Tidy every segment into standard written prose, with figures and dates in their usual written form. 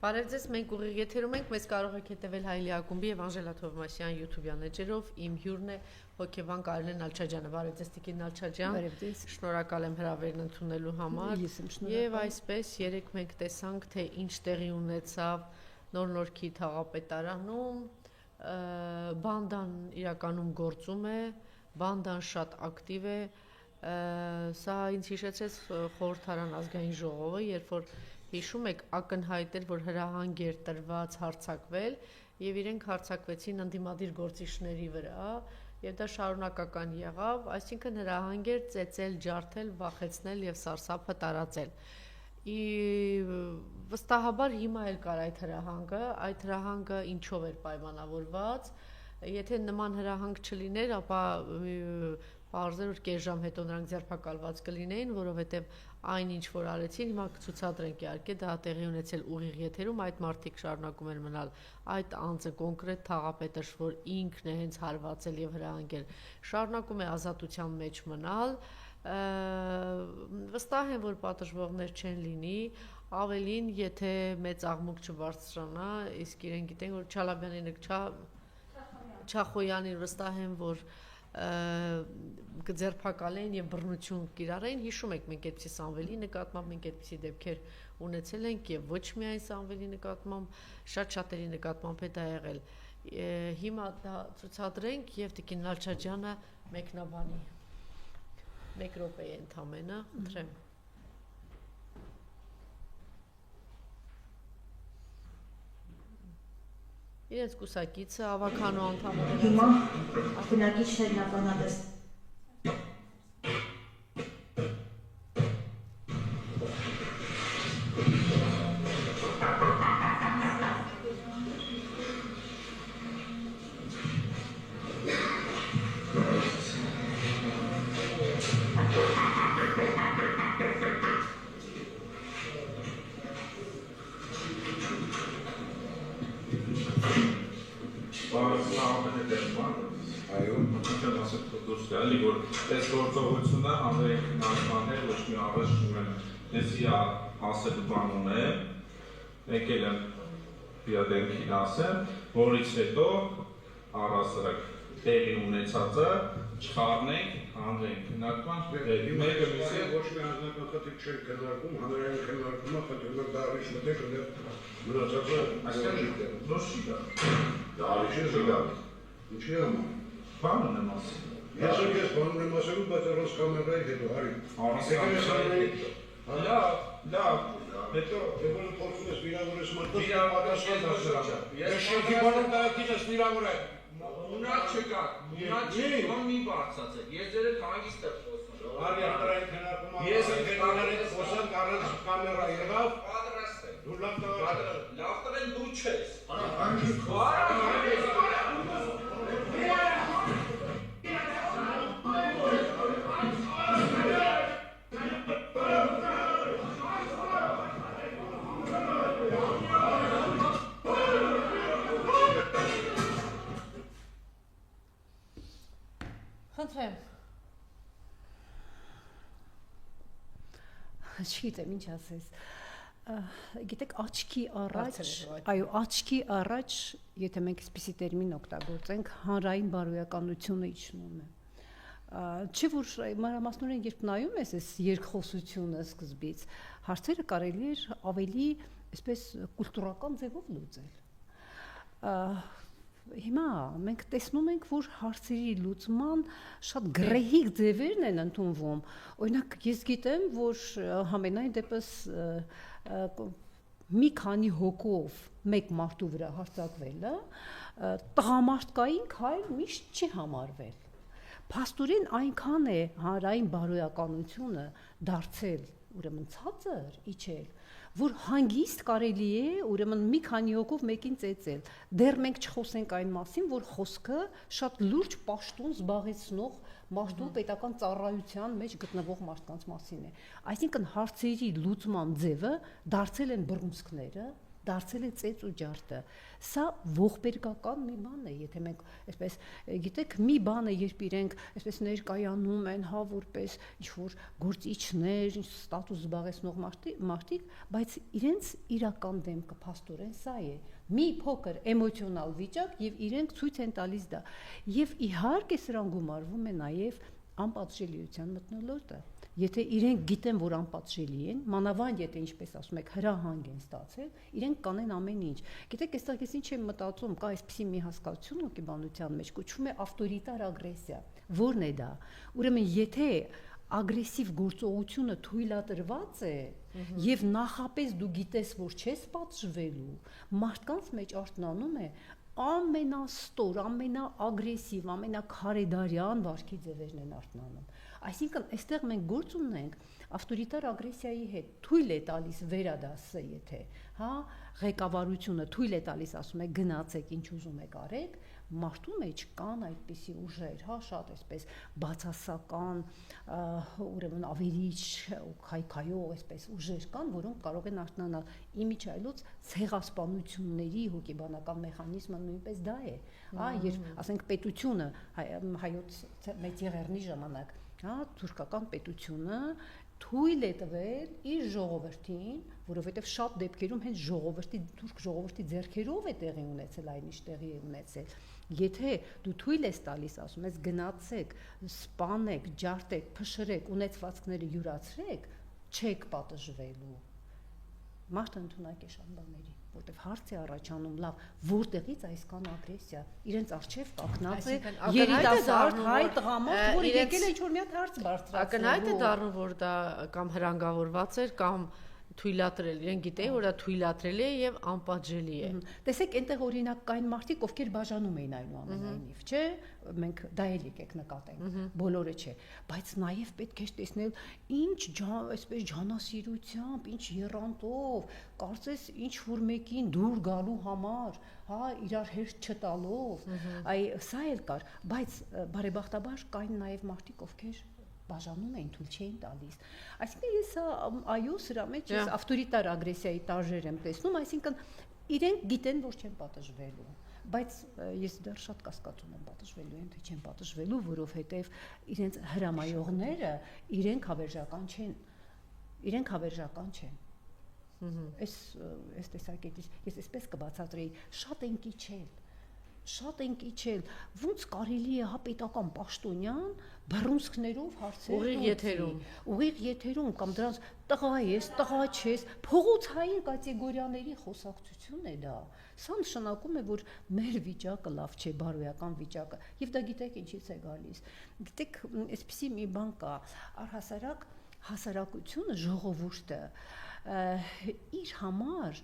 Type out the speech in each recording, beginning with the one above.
Բարև ձեզ, մենք ուղիղ եթերում ենք, մեզ կարող եք հետևել Հայլի ակումբի եւ Անժելա Թովմասյան YouTube-յան էջերով, իմ հյուրն է հոգեբան Կարինե Նալչաջյանը, բարև ձեզ Տիկին Նալչաջյան, բարև ձեզ, շնորհակալ եմ հրավերն ընդունելու համար, եւ այսպես երեք մենք տեսանք, թե ինչ տեղի ունեցավ Նոր-Նորքի թաղապետարանում, բանդան իրականում գործում է, բանդան շատ ակտիվ է, սա ինձ հիշեցրեց խորհրդարան ազգային ժողովը, երբ որ հիշում եք ակնհայտ էր, որ հրահանգ էր տրված հարձակվել եւ իրենք հարձակվեցին ընդդիմադիր գործիչների վրա եւ դա շարունակական եղավ, այսինքն հրահանգ էր ծեծել, ջարդել, վախեցնել եւ սարսափը տարածել։ Վստահաբար հիմա էլ կար այդ հրահանգը ինչով էր պայմանավորված, եթե նման հրահանգ չլիներ, ապա պարզեր որ կես ժամ հետո նրանք ձերբակալված կլինեին, որովհետև այն ինչ որ արեցին, հիմա կցուցադրենք իհարկե, դա տեղի ունեցել ուղիղ եթերում, այդ մարդիկ շարունակում են մնալ, այդ անձը կոնկրետ թաղապետը, որ ինքն է հենց հարվածել եւ հրահանգել, շարունակում է ազատության մեջ մնալ, վստահ եմ, որ պատժվողներ չեն լինի, ավելին, եթե մեծ աղմուկ չբարձրանա, իսկ իրեն գիտեն, որ Չալաբյանին Չախոյանին վստահ եմ, որ կձերբակալեն եւ բռնություն կիրառեն, հիշում եք մենք այդպիսի Սամվելի նկատմամբ, մենք այդպիսի դեպքեր ունեցել ենք եւ ոչ միայն Սամվելի նկատմամբ, շատ-շատերի նկատմամբ է դա եղել։ Հիմա դա ցուցադրենք եւ Տիկին Նալչաջյանը մեկնաբանի։ 1 րոպե ընդամենը, խնդրեմ։ Իրենց կուսակիցը ավականո անդամները հիմա բնակիչներն ականատես Այս գործողությունը հանրային քննարկումներ ոչ մի առաջ չունեն, դեսի ասելու բան ունեմ, եկել եմ դեմքին ասեմ, որից հետո առհասարակ տեղի ունեցածը չխառնենք հանրային քննարկման մեկը մյուսի ոչ մի անձնական խնդիր չեն քննարկում, հանրային քննարկումը խնդրում եմ դարիչ մտեք մնացածը ոչ չի գա։ Դարիչը զգա։ Ինչի՞ համար։ Բան ունեմ ասել։ Ես բանում եմ ասելու, բայց առանց կամերայի հետո, հարի։ Լավ, հետո Եվոնը փորձում ես վիրավորես մարդոց, պատասխան դասրա։ Ես շենքի բանում դայակից վիրավոր է։ Մունակ չկա, մի բարձացեք, ես ձերը հանգիստ եմ խոսում։ Արի արտարային քննարկումը, ես քննարկել խոսանք առանց կամերա եղավ, պատրաստ եմ։ դու լավ տղա Լավ տղեն դու չես։ Խնդրեմ։ Չգիտեմ ինչ ասես։ Գիտեք, աչքի առաջ, եթե մենք այսպիսի տերմին օգտագործենք, հանրային բարոյականությունը իջնում է։ Չի որ մանրամասնորեն երբ նայում ես այս երկխոսությունը սկզբից, հարցերը կարելի էր ավելի այսպես կուլտուրական ձևով լուծել։ Հիմա մենք տեսնում ենք, որ հարցերի լուծման շատ գրեհիկ ձևերն են ընդունվում։ Օրինակ, ես գիտեմ, որ համենայն դեպս մի քանի հոգով մեկ մարդու վրա հարձակվելը տղամարդկային քայլ միշտ չի համարվել։ Փաստորեն այնքան է հանրային բարոյականությունը դարձել, ուրեմն ցածր իջել, որ հանգիստ կարելի է ուրեմն մի քանի հոգով մեկին ծեծել։ Դեռ մենք չխոսենք այն մասին, որ խոսքը շատ լուրջ պաշտոն զբաղեցնող մարդու պետական ծառայության մեջ գտնվող մարդկանց մասին է։ Այսինքն հարցերի լուծման ձևը դարձել են բռունցքները, դարձել է ծեծ ու ջարդը։ Սա ողբերգական մի բան է, եթե մենք այսպես գիտեք, մի բան է, երբ իրենք այսպես ներկայանում են, հա, որպես ինչ-որ գործիչներ, ինչ ստատուս զբաղեցնող մարդիկ, բայց իրենց իրական դեմքը փաստորեն սա է։ Մի փոքր էմոցիոնալ վիճակ եւ իրենք ցույց են տալիս դա։ Եվ իհարկե սրան գումարվում է նաեւ անպատժելիության մթնոլորտը։ Եթե իրենք գիտեն, որ անպատժելի են, մանավանդ եթե ինչպես ասում եք, հրահանգ են ստացել, իրենք կանեն ամեն ինչ։ Գիտեք, այստեղ ես ինչ եմ մտածում, կա այսպիսի մի հասկացություն հոգեբանության մեջ, կոչվում է ավտորիտար ագրեսիա։ Որն է դա։ Ուրեմն, եթե ագրեսիվ գործողությունը թույլատրված է եւ նախապես դու գիտես, որ չես պատժվելու, մարդկանց մեջ արտնանում է ամենաստոր, ամենաագրեսիվ, ամենաքարեդարյան վարքի ձևերն են արտնանում։ Այսինքն, այստեղ մենք գործ ունենք ավտորիտար ագրեսիայի հետ, թույլ է տալիս վերադասը, եթե, հա, ղեկավարությունը թույլ է տալիս, ասում է գնացեք, ինչ ուզում եք արեք, մարդու մեջ կան այդպիսի ուժեր, հա, շատ այսպես բացասական, ուրեմն ավերիչ ու քայքայող այսպես ուժեր կան, որոնք կարող են արտնանալ իմիջայլոց ցեղասպանությունների հոգեբանական մեխանիզմը նույնպես դա է, հա, երբ ասենք պետությունը հայոց մեծ եղեռնի ժամանակ, հա, թուրքական պետությունը թույլ է տվել իր ժողովրդին, որովհետև շատ դեպքերում հենց թուրք ժողովրդի ձեռքերով է տեղի ունեցել այն ինչ տեղի է ունեցել։ Եթե դու թույլ ես տալիս, ասում ես գնացեք, սպանեք, ջարդեք, փշրեք, ունեցվածքները յուրացրեք, չեք պատժվելու։ Մարդը ընդունակ է շատ բաների, որտեղ հարց է առաջանում, լավ, որտեղից այսքան ագրեսիա, իրենց արժև կակնած է երիտասարդ հայ տղամարդ, որ եկել է ինչ-որ մի հատ հարց բարձրացնելու։ Ակնհայտ է դառնում, որ դա կամ հրանգավորված էր, կամ թույլատրել, իրեն գիտեին, որ դա թույլատրել է եւ անպատժելի է։ Տեսեք, այնտեղ օրինակ կային մարդիկ, ովքեր բաժանում էին այնուամենայնիվ, չէ՞, մենք դա էլ եկեք նկատենք, բոլորը չէ, բայց նաեւ պետք է տեսնել ինչ այսպես ջանասիրությամբ, ինչ եռանդով, կարծես ինչ որ մեկին դուր գալու համար, հա, իրար հերթ չտալով, սա էլ կար, բայց բարեբախտաբար կային նաեւ մարդիկ, ովքեր բաժանում էին, թույլ չէին տալիս։ Այսինքն ես այո, սրա մեջ ես ավտորիտար ագրեսիայի տարրեր եմ տեսնում, այսինքն իրենք գիտեն, որ չեն պատժվելու, բայց ես դեռ շատ կասկածում եմ պատժվելու են, թե չեն պատժվելու, որովհետև իրենց հրամայողները իրենք հավերժական չեն։ Այս տեսակետից ես այսպես կբացատրեի, շատ են կիչել, ոնց կարելի է հա պետական պաշտոնյան բռունցքներով հարցեր ուղիղ եթերում կամ դրանց տղա ես, տղա չես, փողոցային կատեգորիաների խոսակցություն է դա։ Սա նշանակում է, որ մեր վիճակը լավ չէ, բարոյական վիճակը, եւ դա գիտեք ինչից է գալիս։ Գիտեք, այսպիսի մի բան կա, առհասարակ հասարակությունը, ժողովուրդը իր համար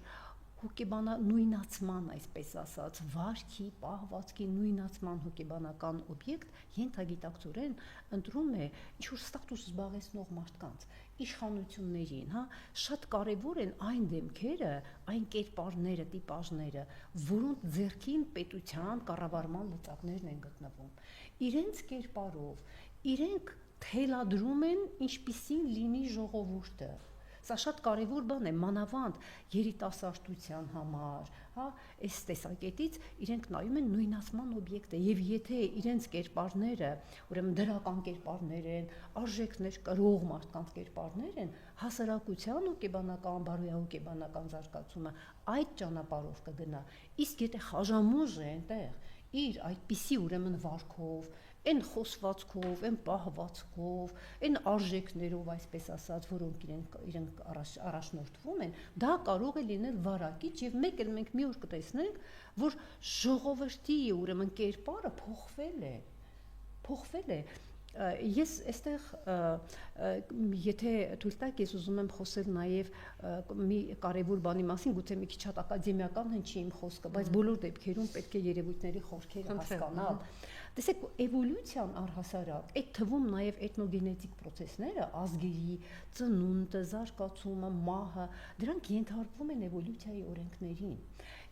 հոգեբանության, այսպես ասած, վարքի, պահվածքի նույնացման հոգեբանական օբյեկտ ենթագիտակցորեն ընտրում է ինչ-որ ստատուս զբաղեցնող մարդկանց, իշխանություններին, հա, շատ կարևոր են այն դեմքերը, այն կերպարները, տիպաժները, որոնց ձեռքին պետության կառավարման լծակներն են գտնվում։ Իրենց կերպարով, իրենք թելադրում են ինչպիսին լինի ժողովուրդը։ Սա շատ կարևոր բան է, մանավանդ երիտասարդության համար, հա, այս տեսակետից իրենք նայում են նույնացման օբյեկտը, եւ եթե իրենց կերպարները, ուրեմն դրական կերպարներ են, արժեքներ կրող մարդկանց կերպարներ են, հասարակության հոգեբանական, բարոյահոգեբանական զարգացումը այդ ճանապարհով կգնա։ Իսկ եթե խաժամուժ է այնտեղ, իր այդպիսի ուրեմն վարքով, այն խոսվածքով, այն պահվածքով, այն արժեքներով, այսպես ասած, որոնք իրենք առաջնորդվում են, դա կարող է լինել վարակիչ եւ մեկ էլ մենք մի օր կտեսնենք, որ ժողովրդի ուրեմն կերպարը փոխվել է։ Ես այստեղ եթե թույլ տաք, ես ուզում եմ խոսել նաև մի կարևոր բանի մասին, գուցե մի քիչ հատ ակադեմիական հնչի իմ խոսքը, բայց բոլոր դեպքերում պետք է երևույթների խորքերը հասկանալ։ Տեսեք, էվոլյուցիան առհասարակ, այդ թվում նաև էթնոգենետիկ process-ները, ազգերի ծնունդը, զարգացումը, մահը, դրանք ենթարկվում են էվոլյուցիայի օրենքներին։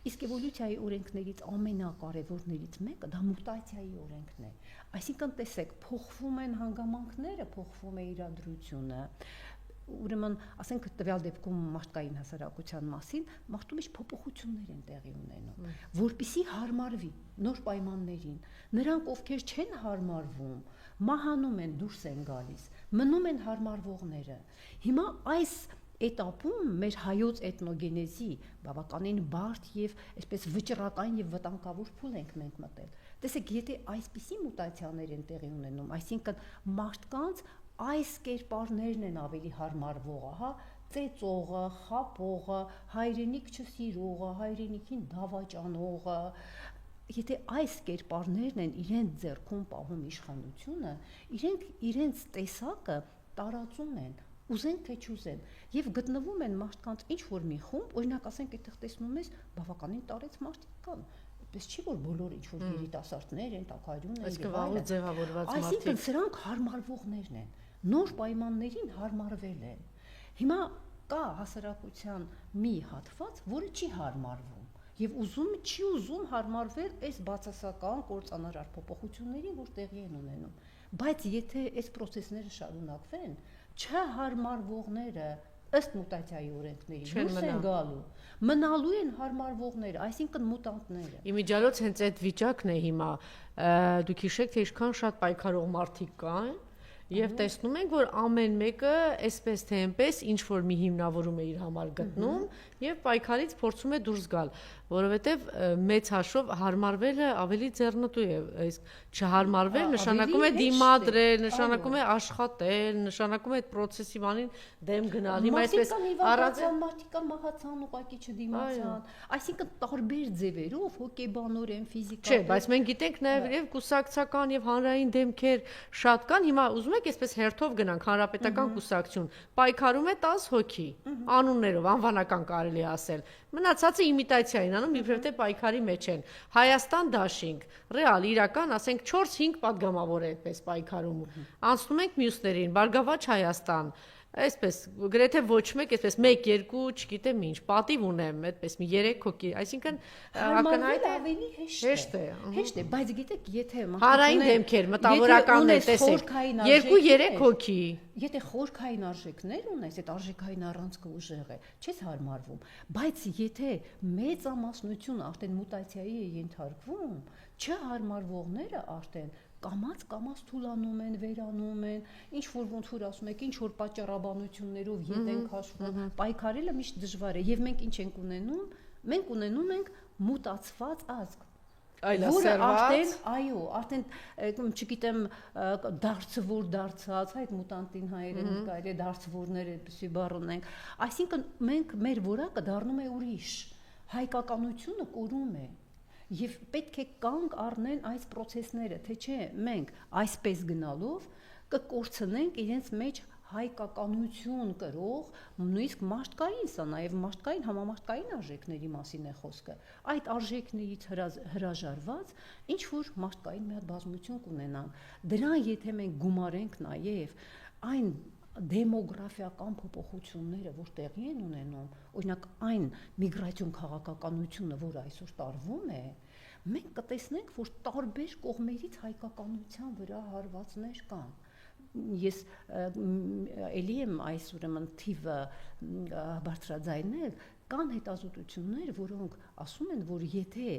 Իսկ էվոլյուցիայի օրենքներից ամենակարևորներից մեկը դա մուտացիայի օրենքն է։ Այսինքն տեսեք, փոխվում են հանգամանքները, փոխվում է իրադրությունը։ ուրեմն ասենք տվյալ դեպքում մարդկային հասարակության մասին մարդու մեջ փոփոխություններ են տեղի ունենում, որպիսի հարմարվի նոր պայմաններին։ Նրանք, ովքեր չեն հարմարվում, մահանում են, դուրս են գալիս, մնում են հարմարվողները։ Հիմա այս этапում մեր հայոց էթնոգենեզի բավականին բարդ եւ այսպես վճռական եւ վտանգավոր փուլ ենք մենք մտել։ Տեսեք, եթե այսպիսի մուտացիաներ են տեղի ունենում, այսինքն մարդկանց այս կերպարներն են ավելի հարմարվողը, հա, ծեծողը, խաբողը, հայրենիք չսիրողը, հայրենիքին դավաճանողը, եթե այս կերպարներն են իրենց ձեռքում պահում իշխանությունը, իրենք իրենց տեսակը տարածում են, ուզեն թե չուզեն, եւ գտնվում են մարդկանց ինչ որ մի խումբ, օրինակ ասենք այդտեղ տեսնում ես բավականին տարեց մարդիկ կան, այդպես չի որ բոլոր ինչ որ երիտասարդներ են, տակարյուն են, այսինքն վաղուց ձևավորված մարդիկ, այսինքն սրանք հարմարվողներն են, նոր պայմաններին հարմարվել են։ Հիմա կա հասարակության մի հատված, որը չի հարմարվում եւ չի ուզում հարմարվել այս բացասական կործանարար փոփոխություններին, որ տեղի են ունենում, բայց եթե այս process-ները շարունակվեն, չհարմարվողները ըստ մուտացիայի օրենքների դուրս են գալու, մնալու են հարմարվողները, այսինքն մուտանտները։ Իմիջիալոց հենց այդ վիճակն է հիմա, դուք հիշեք, թե ինչքան շատ պայքարող մարդիկ կան, եւ տեսնում ենք, որ ամեն մեկը այսպես թե այնպես ինչ որ մի հիմնավորում է իր համար գտնում եւ պայքարից փորձում է դուրս գալ, որովհետեւ մեծ հաշվով հարմարվելը ավելի ձեռնտու է, իսկ չհարմարվել նշանակում է դիմադրել, նշանակում է աշխատել, նշանակում է այդ process-ի բանին դեմ գնալ։ Հիմա այսպես առանձին մարդիկան մահացան, ուղղակի չդիմացան, այսինքն տարբեր ձևերով հոգեբանորեն, ֆիզիկական։ Չէ, բայց մենք գիտենք նաեւ եւ կուսակցական եւ հանրային դեմքեր շատ կան, հիմա ուզում եք այսպես հերթով գնանք հանրապետական կուսակցություն, պայքարում է 10 հոգի, անուններով, անվանական կարելի ասել։ Մնացածը իմիտացիա են անում, իբրև թե պայքարի մեջ են։ Հայաստան դաշինք, ռեալ իրական, ասենք 4-5 падգամավոր է այդպես պայքարում։ Անցնում ենք մյուսներին, Բարգավաճ Հայաստան, այսպես գրեթե ոչ մեկ, այսպես 1-2, չգիտեմ ինչ, պատիվ ունեմ, այդպես մի 3 հոգի, այսինքն ակնհայտ է ավելի հեշտ է։ Հեշտ է, բայց գիտեք, եթե հանրային դեմքեր, մտավորականներ, տեսեք, 2-3 հոգի։ Եթե խորքային արժեքներ ունես, այդ արժեքային առանցքը ուժեղ է, չես հարմարվում, բայց եթե մեծամասնությունը արդեն մուտացիայի է ենթարկվում, չհարմարվողները արդեն կամած թուլանում են, վերանում են, ինչ որ ոնց որ ասում եք, ինչ որ պատճառաբանություններով ետ են քաշվում, պայքարելը միշտ դժվար է եւ մենք ինչ ենք ունենում, մենք ունենում ենք մուտացված ազգ, որը արդեն, այո, արդեն չգիտեմ դարձվոր դարձած, այդ մուտանտին հայերեն կարելի է դարձվորներ այդպիսի բառ ունենք, այսինքն մենք մեր որակը դառնում է ուրիշ, հայկականությունը կորում է։ Եվ պետք է կանգ առնեն այս process-ները, թե չէ մենք այսպես գնալով կկորցնենք իրենց մեջ հայկականություն կրող, նույնիսկ մարդկային, սա նաև մարդկային, համամարտկային արժեքների մասին է խոսքը, այդ արժեքներից հրաժարված ինչ որ մարդկային մի հատ բազմություն կունենանք, դրան եթե մենք գումարենք նաև այն դեմոգրաֆիական փոփոխությունները, որ տեղի են ունենում, օրինակ այն միգրացիոն քաղաքականությունը, որը այսօր տարվում է, մենք կտեսնենք, որ տարբեր կողմերից հայկականության վրա հարվածներ կան։ Ես էլի եմ այս ուրեմն թիվը բարձրաձայնել, կան հետազոտություններ, որոնք ասում են, որ եթե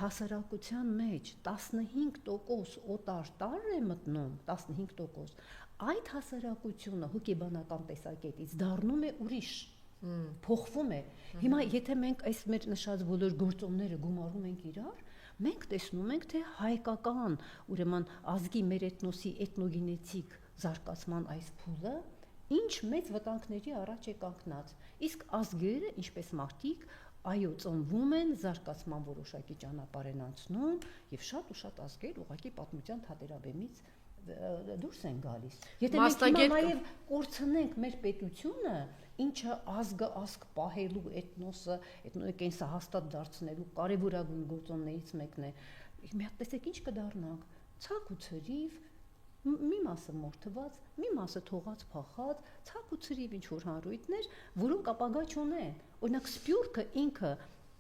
հասարակության մեջ 15% օտար տարր է մտնում, 15%, այդ հասարակությունը հոգեբանական տեսակետից դառնում է ուրիշ, փոխվում է։ Հիմա եթե մենք այս մեր նշած բոլոր գործոնները գումարում ենք իրար, մենք տեսնում ենք, թե հայկական, ուրեմն ազգի մեր էթնոսի էթնոգենետիկ զարգացման այս փուլը ինչ մեծ վտանգների առաջ է կանգնած։ Իսկ ազգերը, ինչպես մարդիկ, այո, ծնվում են, զարգացման որոշակի ճանապարհ են անցնում, եւ շատ ու շատ ազգեր ուղղակի պատմության թատերաբեմից դուրս են գալիս։ Եթե մենք հիմա նաև կորցնենք մեր պետությունը, ինչը ազգ պահելու էթնոսը, էթնոկենսը հաստատ դարձնելու կարևորագույն գործոններից մեկն է։ Մի հատ տեսեք ինչ կդառնանք, ցակ ու ցրիվ, մի մասը մորթված, մի մասը թողած փախած, ցակ ու ցրիվ ինչ որ հանրույթներ, որոնք ապագա չունեն։ Օրինակ Սփյուռքը ինքը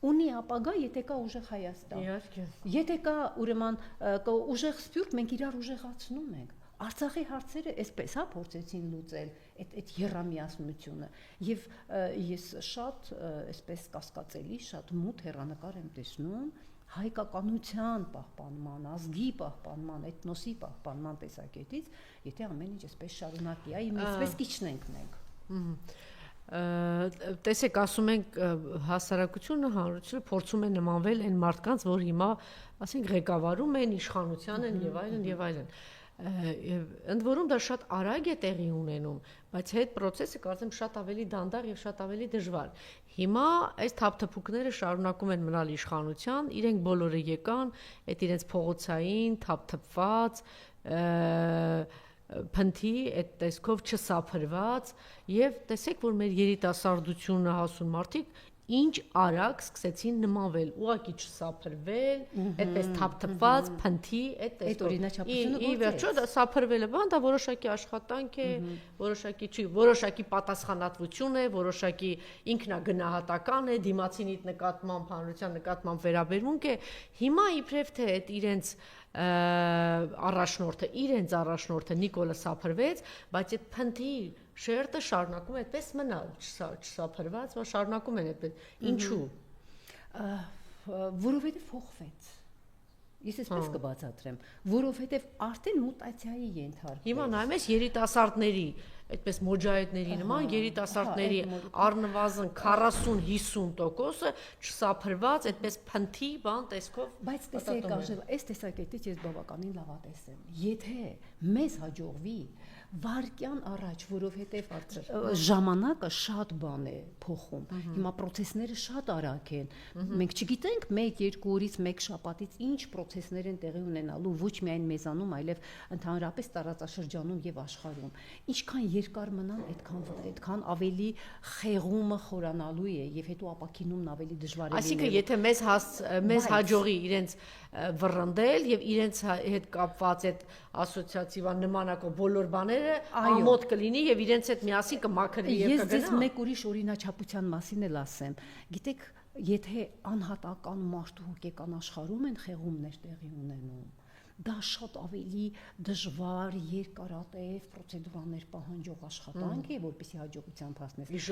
ունի ապագա, եթե կա ուժեղ Հայաստան։ Եթե կա ուրեմն ուժեղ Սփյուռք, մենք իրար ուժեղացնում ենք։ Արցախի հարցերը այսպես փորձեցին լուծել այդ երամիասնությունը եւ ես շատ այսպես կասկածելի, շատ մութ հեռանկար եմ տեսնում հայկականության պահպանման, ազգի պահպանման, էթնոսի պահպանման տեսակետից, եթե ամեն ինչ այսպես շարունակի, այսպես կիջնենք մենք։ Տեսեք, ասում ենք հասարակությունը, հանրությունը փորձում է նմանվել այն մարդկանց, որ հիմա, ասենք, ղեկավարում են, իշխանության են եւ այլն եւ այլն։ Ընդ որում դա շատ արագ է տեղի ունենում, բայց այդ process-ը կարծեմ շատ ավելի դանդաղ եւ շատ ավելի դժվար։ Հիմա այս թափթփուկները շարունակում են մնալ իշխանության, իրենք բոլորը եկան, այդ իրենց փողոցային, թափթփված փնթի այդ տեսքով չսափրված եւ տեսեք որ մեր երիտասարդությունը հասուն մարդիկ ինչ արագ սկսեցին նմանվել, ուղղակի չսափրվել, այդպես թափթփված փնթի այդ տեսքով։ Ի վերջո դա սափրվելը բան, դա որոշակի աշխատանք է, որոշակի պատասխանատվություն է, որոշակի ինքնագնահատական է, դիմացինիդ նկատմամբ, հանրության նկատմամբ վերաբերմունք է։ Հիմա իբրև թե այդ իրենց առաջնորդը Նիկոլը սափրվեց, բայց այդ փնթի շերտը շարունակում է այդպես մնալ, չսափրված, որ շարունակում են այդպես։ Ինչու՞։ Որովհետև փոխվեց։ Ես այսպես կբացատրեմ, որովհետև արդեն մուտացիայի ենթարկվեց։ Հիմա նայում ես երիտասարդների, այդպես մոջահեդների նման երիտասարդների առնվազն 40-50%-ը չսափրված, այդպես փնթի բան տեսքով։ Բայց տեսեք, այս տեսակետից ես բավականին լավատես եմ։ Եթե մեզ հաջողվի վարկյան առաջ, որովհետև ժամանակը շատ բան է փոխում։ Հիմա process-ները շատ արագ են։ Մենք չգիտենք 1-2 օրից 1 շաբաթից ինչ process-ներ են տեղի ունենալու ոչ միայն մեզանում, այլև ընդհանրապես տարածաշրջանում եւ աշխարհում։ Ինչքան երկար մնան, այդքան ավելի խեղումը խորանալու է եւ հետո ապակինումն ավելի դժվար է լինելու։ Այսինքն, եթե մեզ հաջողի իրենց վռնդել եւ իրենց հետ կապված այդ ասոցիատիվան նմանակով բոլոր բաները ամոթ կլինի եւ իրենց հետ միասին կմաքրվի եւ կգնա։ Ես ձեզ մեկ ուրիշ օրինաչափության մասին էլ ասեմ։ Գիտեք, եթե անհատական մարդու հոգեկան աշխարհում են խեղումներ տեղի ունենում, դա շատ ավելի դժվար, երկարատև պրոցեդուրաներ պահանջող աշխատանք է, որպեսզի հաջողությամբ հասնես,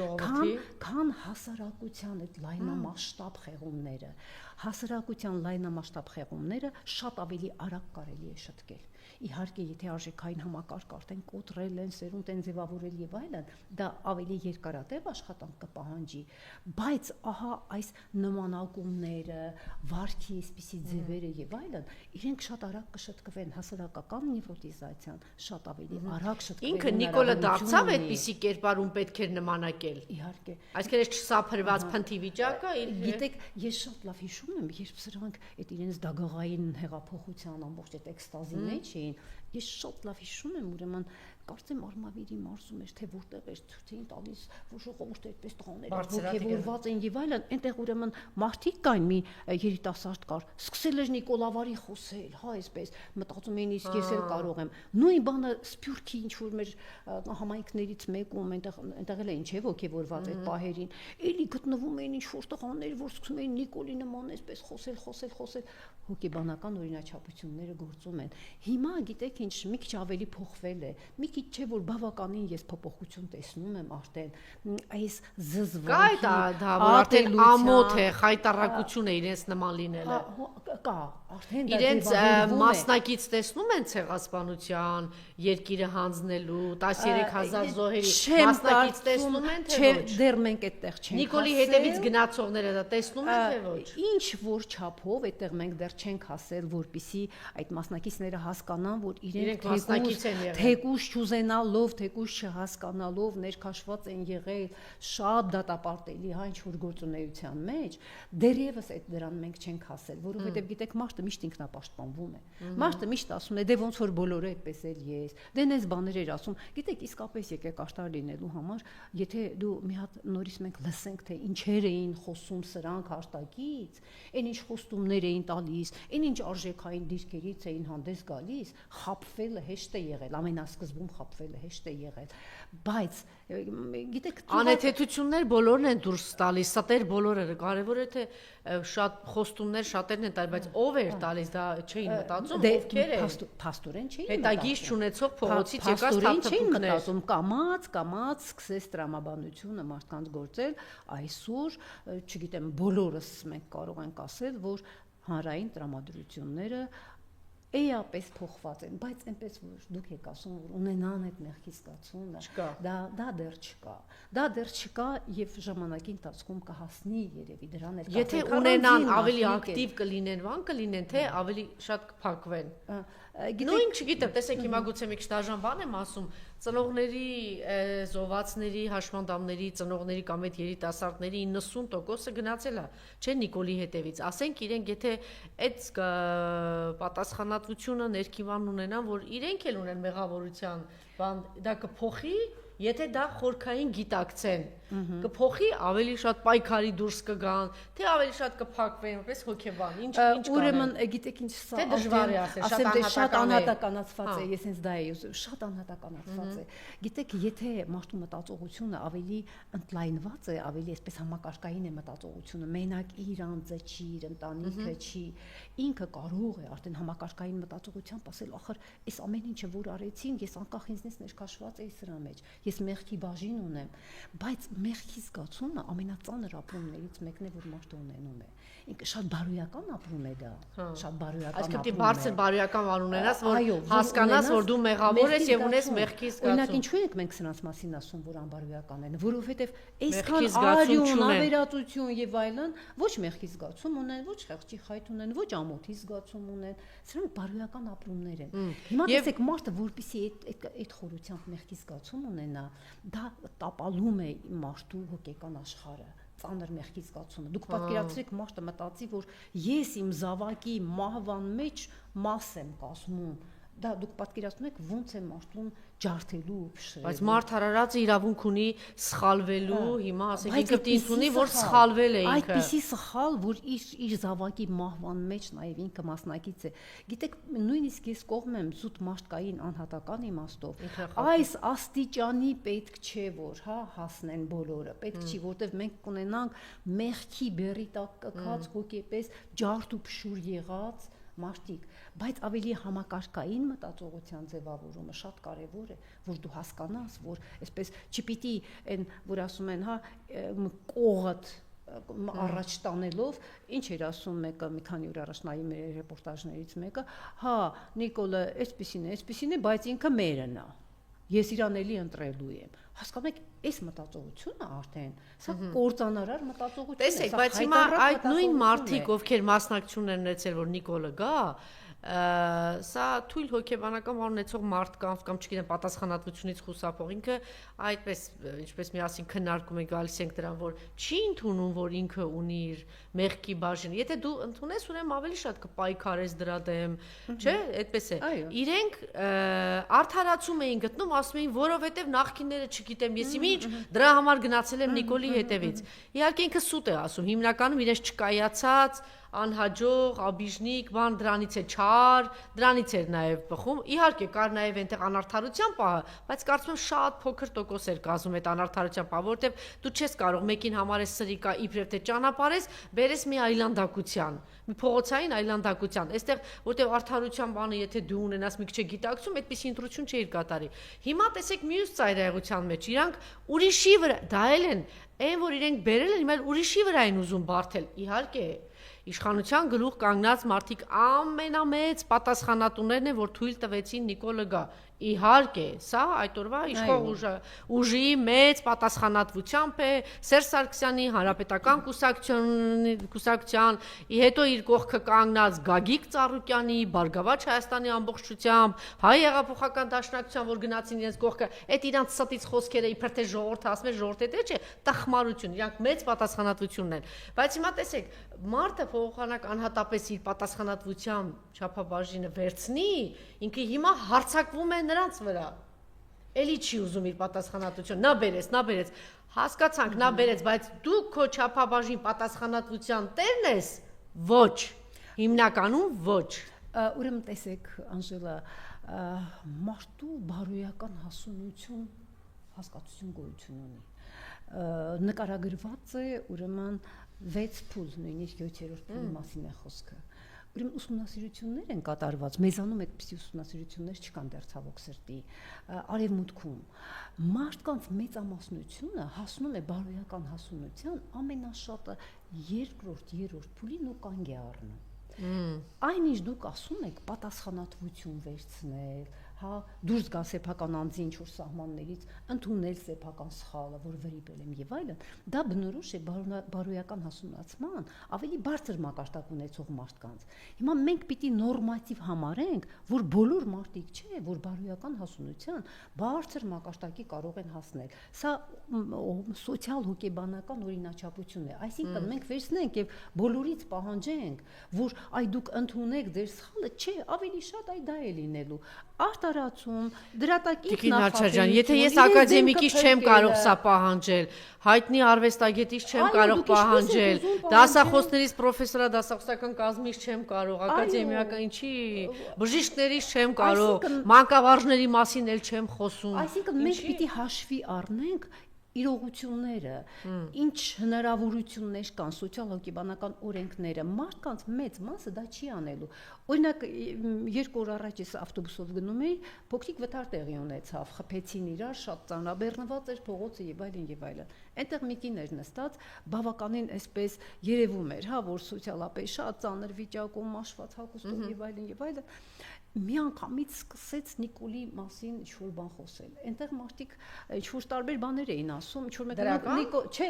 քան հասարակության այդ լայնամասշտաբ խեղումները։ Հասարակության լայնամասշտաբ խեղումները շատ ավելի արագ կարելի է շտկել։ Իհարկե, եթե արժեքային համակարգ արդեն կոտրել են, սերունդ են ձևավորել եւ այլն, դա ավելի երկարատև աշխատանք կպահանջի, բայց ահա այս նմանակումները, վարքի այսպիսի ձևերը եւ այլն, իրենք շատ արագ կշտկվեն, հասարակական նևրոտիզացիան շատ ավելի արագ շտկվի։ Ինքը Նիկոլը դարձավ այդպիսի կերպարում պետք էր նմանակել։ Իհարկե։ Այսինքն այս չսափրված փնթի վիճակը, գիտեք, ես շատ լավ հիշում եմ, երբ սրանք այդ իրենց դագաղային հեղափոխության ամբողջ այդ էքստազի մեջ էին, ես շատ լավ հիշում եմ, ուրեմն կարծեմ Արմավիրի մարզում էր, թե որտեղ էր ցույցին տալիս, որ ժողովուրդը այդպես տղաները ողջևորված են եւ այլն, այնտեղ ուրեմն մարդիկ կային, մի երիտասարդ կար, սկսել էր Նիկոլավարի խոսել, հա, այսպես մտածում էին, իսկ ես էլ կարող եմ։ Նույն բանը Սփյուռքի ինչ որ մեր համայնքներից մեկում այնտեղ էլ էին, չէ՞, ոգևորված այդ պահերին, էլի գտնվում էին ինչ որ տղաներ, որ սկսում էին Նիկոլի նման այսպես խոսել, հոգեբանական օրինաչափությունները գործում են։ Հիմա գիտեք ինչ, մի քիչ ավելի փոխվել է, մի քիչ չէ որ բավականին ես փոփոխություն տեսնում եմ արդեն այս զզվանքի դա որ արդեն ամոթ է, խայտարակություն է իրենց նման լինելը։ Կա, արդեն դա իրենց մասնակից տեսնում են ցեղասպանության, երկիրը հանձնելու 13000 զոհերի մասնակից տեսնում են թե ոչ։ Դեռ մենք այդտեղ չենք։ Նիկոլի հետևից գնացողները դա տեսնում են թե ոչ։ Ինչ որ չափով այդտեղ մենք դեռ չենք հասել, որպիսի այդ մասնակիցները հասկանան, որ իրենք թեկուզ չուզենալով, թեկուզ չհասկանալով ներքաշված են եղել շատ դատապարտելի հա ինչ որ գործունեության մեջ, դեռևս այդ դրան մենք չենք հասել, որովհետև գիտեք մարդը միշտ ինքնապաշտպանվում է։ Մարդը միշտ ասում է, դե ոնց որ բոլորը այդպես էլ ես։ Դե նես բաներ էր ասում։ Գիտեք, իսկապես եկեք աշտար լինելու համար, եթե դու մի հատ նորից մենք լսենք, թե ինչեր էին խոսում սրանք հաշտակից, այն ինչ խոստումներ էին տալիս, այն ինչ արժեքային դիրքերից էին հանդես գալիս, խաբվելը հեշտ է եղել ամենասկզբում բանտում խապվելը հեշտ է եղել, բայց գիտեք, անհեթեթություններ բոլորն են դուրս տալիս, սա տեր բոլորը, կարևորը թե շատ խոստումներ շատերն են տալիս, բայց ով էր տալիս, դա չէին մտածում, ովքեր են, փաստորեն չէին հետագից չունեցող փողոցից եկած թափթփուկներ, կամած սկսեց տրամաբանությունը մարդկանց գործել, այսօր, չգիտեմ, բոլորս մենք կարող ենք ասել, որ հանրային տրամադրությունները էապես փոխված են, բայց այնպես որ դուք եք ասում, որ ունենան այդ մեղքի զգացումը, դա դեռ չկա եւ ժամանակի ընթացքում կհասնի երևի դրան էլ։ Եթե ունենան ավելի ակտիվ կլինեն, բան կլինեն, թե ավելի շատ կփակվեն։ Նույն չգիտեմ, տեսեք հիմա գուցե մի քիչ դաժան բան եմ ասում, ծնողների, զոհվածների, հաշմանդամների, ծնողների կամ այդ երիտասարդների 90%-ը գնացել է, չէ Նիկոլի հետևից։ Ասենք իրենք եթե այդ պատասխանատվությունը ներքիվան ունենան, որ իրենք էլ ունեն մեղավորության, բան դա կփոխի, եթե դա խորքային գիտակցեն, կփոխի ավելի շատ պայքարի դուրս կգան, թե ավելի շատ կփակվեն, որպես հոգեբան, ինչ կանեն։ Ուրեմն գիտեք ինչ սա դժվար է ասել, շատ անհատականացված է, ես ինձ դա էի ուզում, շատ անհատականացված է։ Գիտեք, եթե մարդու մտածողությունը ավելի ընդլայնված է, ավելի այսպես համակարգային է մտածողությունը, մենակ իր անձը չի, իր ընտանիքը չի, ինքը կարող է արդեն համակարգային մտածողությամբ ասել, ախր այս ամեն ինչը որ արեցին, ես անկախ ինձնից ներկաշված էի սրա մեջ, ես մեղքի բաժին ունեմ, բայց մեղքի զգացումը ամենածանր ապրումներից մեկն է, որ մարդը ունենում է։ Ինքը շատ բարոյական ապրում է դա, շատ բարոյական ապրում է։ Այսինքն բարձր բարոյական բան ունենաս, որ հասկանաս, որ դու մեղավոր ես եւ ունես մեղքի զգացում։ Օրինակ ինչու ենք մենք սրանց մասին ասում, որ անբարոյական են, որովհետեւ այսքան արյուն, ավերածություն եւ այլն, ոչ մեղքի զգացում ունեն, ոչ խեղճի խայտ ունեն, ոչ ամոթի զգացում ունեն, սրանք բարոյական ապրումներ են։ Հիմա տեսեք մարդը, որպեսի այդ խորությամբ մեղքի զգացում ունենա, դա տապալում է մարդու հոգեկան աշխարհը, ծանր մեղքի զգացումը։ Դուք պատկերացրեք մարդը մտածի, որ ես իմ զավակի մահվան մեջ մաս եմ կազմում, դա դուք պատկերացնում եք ոնց է մարդուն ջարդելու ու փշրելու։ Բայց մարդ հարարածը իրավունք ունի սխալվելու, հիմա ասենք ինքը տինտունի, որ սխալվել է ինքը։ Այդպիսի սխալ, որ իր զավակի մահվան մեջ նաև ինքը մասնակից է։ Գիտեք, նույնիսկ ես կողմ եմ զուտ մարդկային անհատական իմաստով։ Այս աստիճանի պետք չէ, որ հասնեն բոլորը։ Պետք չի, որտեղ մենք կունենանք մեղքի բերի տակ կքած հոգեպես ջարդ ու փշուր եղած մարդիկ, բայց ավելի համակարգային մտածողության ձևավորումը շատ կարևոր է, որ դու հասկանաս, որ այսպես չպիտի այն, որ ասում են, կողդ առաջ տանելով, ինչ էր ասում մեկը, մի քանի օր առաջ նայի մեր ռեպորտաժներից մեկը, Նիկոլը այսպեսին է, բայց ինքը մերն է։ Ես իրան էլի ընտրելու եմ։ Հասկանում եք, այս մտածողությունը արդեն, սա կործանարար մտածողություն է։ Տեսեք, բայց հիմա այդ նույն մարդիկ, ովքեր մասնակցություն են ունեցել, որ Նիկոլը գա, սա թույլ հոգեբանական բան ունեցող մարդկանց կամ չգիտեմ պատասխանատվությունից խուսափող ինքը այդպես ինչպես միասին քննարկում ենք գալիս ենք դրան որ չի ընդունում որ ինքը ունի իր մեղքի բաժին եթե դու ընդունես ուրեմն ավելի շատ կպայքարես դրա դեմ չէ այդպես է իրենք արդարացում էին գտնում ասում էին որովհետև նախկինները չգիտեմ ես ինչ դրա համար գնացել եմ Նիկոլի հետևից իհարկե ինքը սուտ է ասում հիմնականում իրենց չկայացած անհաջող, աբիժնիկ, բան դրանից է չար, դրանից էր նաև բխում։ Իհարկե կար նաև այնտեղ անարդարության պահը, բայց կարծում եմ շատ փոքր տոկոս էր կազմում այդ անարդարության պահը, որովհետև դու չես կարող մեկին համարես սրիկա իբրև թե ճանապարհես, բերես մի այլանդակության, մի փողոցային այլանդակության։ Այստեղ որտեղ արդարության բանը եթե դու ունենաս մի քիչ գիտակցում, այդպիսի ընտրություն չէիր կատարի։ Հիմա տեսեք մյուս ծայրահեղության մեջ իրանք ուրիշի վրա, դա էլ են, այն որ իրենք բերել են, հիմա ուրիշի վրա են ուզում բարթել։ Իհարկե Իշխանության գլուխ կանգնած մարդիկ ամենամեծ պատասխանատուներն են, որ թույլ տվեցին Նիկոլը գա։ Իհարկե, սա այդ օրվա իշխող ուժի մեծ պատասխանատվությամբ է Սերժ Սարգսյանի հանրապետական կուսակցության, հետո իր կողքը կանգնած Գագիկ Ծառուկյանի, Բարգավաճ Հայաստանի ամբողջությամբ, Հայ հեղափոխական դաշնակցության, որ գնացին իրենց կողքը, այդ իրանց ստից խոսքերը իբր թե ժողովուրդը ասում է, ժողովուրդը դե չէ, տխմարություն, իրանք մեծ պատասխանատվությունն են։ Բայց հիմա տեսեք, մարդը փոխանակ անհատապես իր պատասխանատվության չափաբաժինը վերցնի, ինքը հիմա հարձակվում է նրանց վրա։ Էլի չի ուզում իր պատասխանատվություն, նա բերեց, հասկացանք, նա բերեց, բայց դու քո չափաբաժին պատասխանատվության տերն ես, ոչ, հիմնականում ոչ։ Ուրեմն տեսեք, Անժելա, մարդու բարոյական հասունություն հասկացություն գոյություն ունի նկարագրված է ուրեմն 6 փուլ նույնիսկ 7-րդ փուլի մասին է խոսքը ուրեմն ուսումնասիրություններ են կատարված մեզանում այդպիսի ուսումնասիրություններ չկան դեռ ցավոք սրտի արևմուտքում մարդկանց մեծամասնությունը հասնում է բարոյական հասունության ամենաշատը 2-րդ, 3-րդ փուլին ու կանգ է առնում այնինչ դուք ասում եք պատասխանատվություն վերցնել հա դուրս գա սեփական անձի ինչ որ սահմաններից ընդունել սեփական սխալը որ վրիպել եմ եւ այլն դա բնորոշ է բարոյական հասունացման ավելի բարձր մակարդակ ունեցող մարդկանց հիմա մենք պիտի նորմատիվ համարենք որ բոլոր մարդիկ չէ որ բարոյական հասունության բարձր մակարդակի կարող են հասնել սա սոցիալ հոգեբանական օրինաչափություն է այսինքն մենք վերցնենք եւ բոլորից պահանջենք որ այ դուք ընդունեք ձեր սխալը չէ ավելի շատ այ դա է լինելու արտարացում, դրատակից նախապատրաստություն, եթե ես ակադեմիկից չեմ կարող սա պահանջել, հայտնի արվեստագետից չեմ կարող պահանջել, դասախոսներից պրոֆեսորադասախոսական կազմից չեմ կարող, ակադեմիական ինչի, բժիշկներից չեմ կարող, մանկավարժների մասին էլ չեմ խոսում։ Այսինքն մենք պիտի հաշվի առնենք իրողությունները, ինչ հնարավորություններ կան, սոցիալ-հոգեբանական օրենքները, մարդկանց մեծ մասը դա չի անելու։ Օրինակ, 2 օր առաջ ես ավտոբուսով գնում էի, փոքրիկ վթար տեղի ունեցավ, խփեցին իրար, շատ ծանրաբեռնված էր փողոցը եւ այլն եւ այլն։ Այնտեղ մի կին էր նստած, բավականին այսպես երևում էր, հա, որ սոցիալապես շատ ծանր վիճակում, մաշված հագուստով եւ այլն միանգամից սկսեց Նիկոլի մասին ինչ-որ բան խոսել։ Այնտեղ մարդիկ ինչ-որ տարբեր բաներ էին ասում, ինչ-որ մեկը չէ,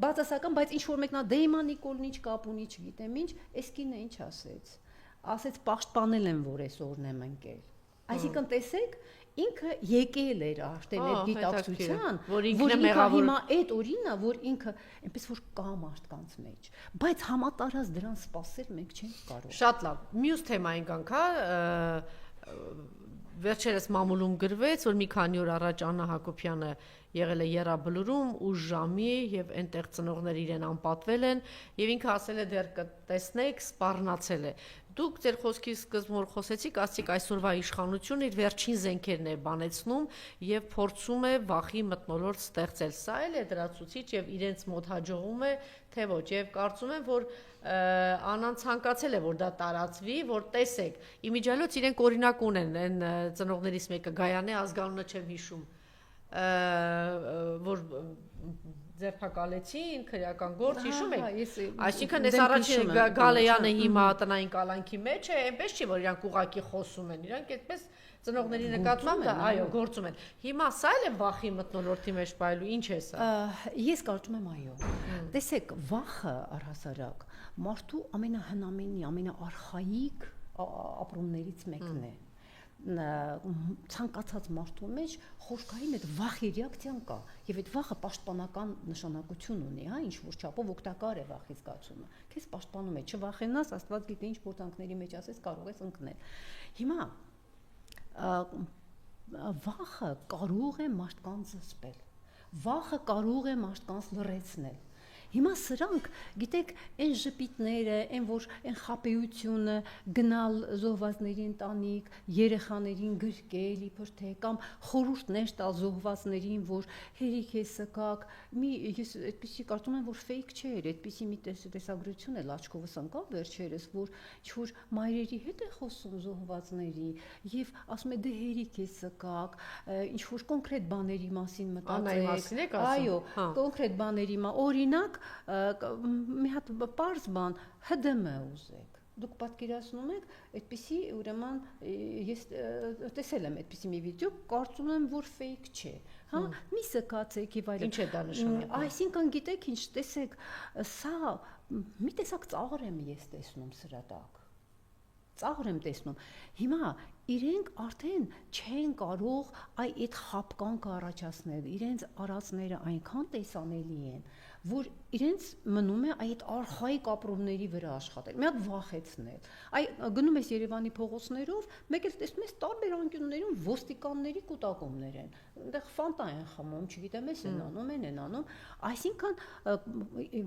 բացասական, բայց ինչ-որ մեկնա դեմա Նիկոլն ինչ կապ ունի, չգիտեմ ինչ, այս կինը ինչ ասեց։ Ասեց պաշտպանել եմ, որ այսօրն եմ ընկել։ Այսինքն տեսեք, ինքը եկել էր արդեն այդ գիտակցության, որ ինքը հիմա այդ օրինը, որ ինքը այնպես որ կա մարդկանց մեջ, բայց համատարած դրան սպասել մենք չենք կարող։ Շատ լավ։ Մյուս թեմային գանք, հա, վերջերս մամուլում գրվեց, որ մի քանի օր առաջ Աննա Հակոբյանը եղել է Եռաբլուրում 8 ժամի եւ այնտեղ ծնողներ իրեն անպատվել են եւ ինքը ասել է դեռ կտեսնեք, սպառնացել է։ Դուք ձեր խոսքի սկզբում որ խոսեցիք, ասացիք այսօրվա իշխանությունը իր վերջին զենքերն է բանեցնում եւ փորձում է վախի մթնոլորտ ստեղծել։ Սա էլ է դրա ցուցիչ եւ իրենց մոտ հաջողում է, թե ոչ, եւ կարծում եմ, որ Անան ցանկացել է, որ դա տարածվի, որ տեսեք, իմիջիալոց իրենք օրինակ ունեն, այն ծնողներից մեկը Գայանե ազգանունը չեմ հիշում, որ ձերբակալեցին քրեական գործ, հիշում եք։ Այսինքն այս առաջին Գալեյանը հիմա տնային կալանքի մեջ է, այնպես չի, որ իրանք ուղակի խոսում են, իրանք այդպես ծնողների նկատմամբ այո, գործում են։ Հիմա սա էլ է վախի մթնոլորտի մեջ պայելու, ինչ է սա։ Ես կարծում եմ այո։ Տեսեք, վախը առհասարակ մարդու ամենահնամենի, ամենաարխայիկ ապրումներից մեկն է։ Ցանկացած մարդու մեջ խորքային այդ վախի ռեակցիան կա եւ այդ վախը պաշտպանական նշանակություն ունի, հա, ինչ որ չափով օգտակար է վախի զգացումը։ Քեզ պաշտպանում է, չվախենաս, Աստված գիտե ինչ փորձանքների մեջ ասես կարող ես ընկնել։ Հիմա վախը կարող է մարդկանց զսպել։ Վախը կարող է մարդկանց լռեցնել։ Հիմա սրանք, գիտեք, այն ժպիտները, այն որ այն խաբեությունը, գնալ զոհվածների ընտանիք, երեխաներին գրկել, իբր թե կամ խորհուրդներ տալ զոհվածներին, որ հերիք է սկակ, ես այդպեսի կարծում եմ, որ ֆեյք չէր, այդպեսի մի տեսագրություն էլ աչքովս ընկավ վերջերս, որ ինչ-որ մայրերի հետ է խոսում զոհվածների եւ ասում է դե հերիք է սկակ, ինչ-որ կոնկրետ բաների մասին մտածեք, այո, կոնկրետ բաների օրինակ մի հատ պարզ բան ՀԴՄ ուզեք դուք պատկերացնում եք այդպիսի ուրեմն ես տեսել եմ այդպիսի մի վիդեո կարծում եմ որ ֆեյք չէ հա մի սկացեք եւ այլն ինչ է դա նշանակում այսինքն գիտեք ինչ տեսեք սա մի տեսակ ծաղր եմ ես տեսնում սրա տակ ծաղր եմ տեսնում հիմա իրենք արդեն չեն կարող այդ խապկանքը առաջացնել իրենց արածները այնքան տեսանելի են որ իրենց մնում է այդ արխայիկ ապրումների վրա աշխատել, մի հատ վախեցնել։ Այ գնում ես Երևանի փողոցներով, մեկ էլ տեսնում ես տարբեր անկյուններում ոստիկանների կուտակումներ են։ Այնտեղ ֆանտա են խմում, չգիտեմ, ես են անում, այսինքն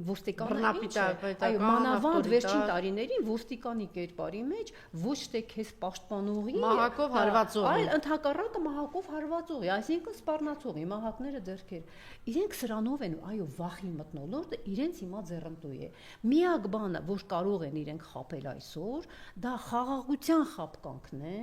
ոստիկանը ինչ է, այո, մանավանդ վերջին տարիներին ոստիկանի կերպարի մեջ ոչ թե քեզ պաշտպանողի, մահակով հարվածող։ Այլ ընդհակառակը մահակով հարվածող է, այսինքն սպառնացողի մահակները ձեռքեր։ Իրենք սրանով են, այո, վախի մթնոլորտը իրենց հիմա ձեռնտու է։ Միակ բանը, որ կարող են իրենք խապել այսօր, դա խաղաղության խապկանքն է,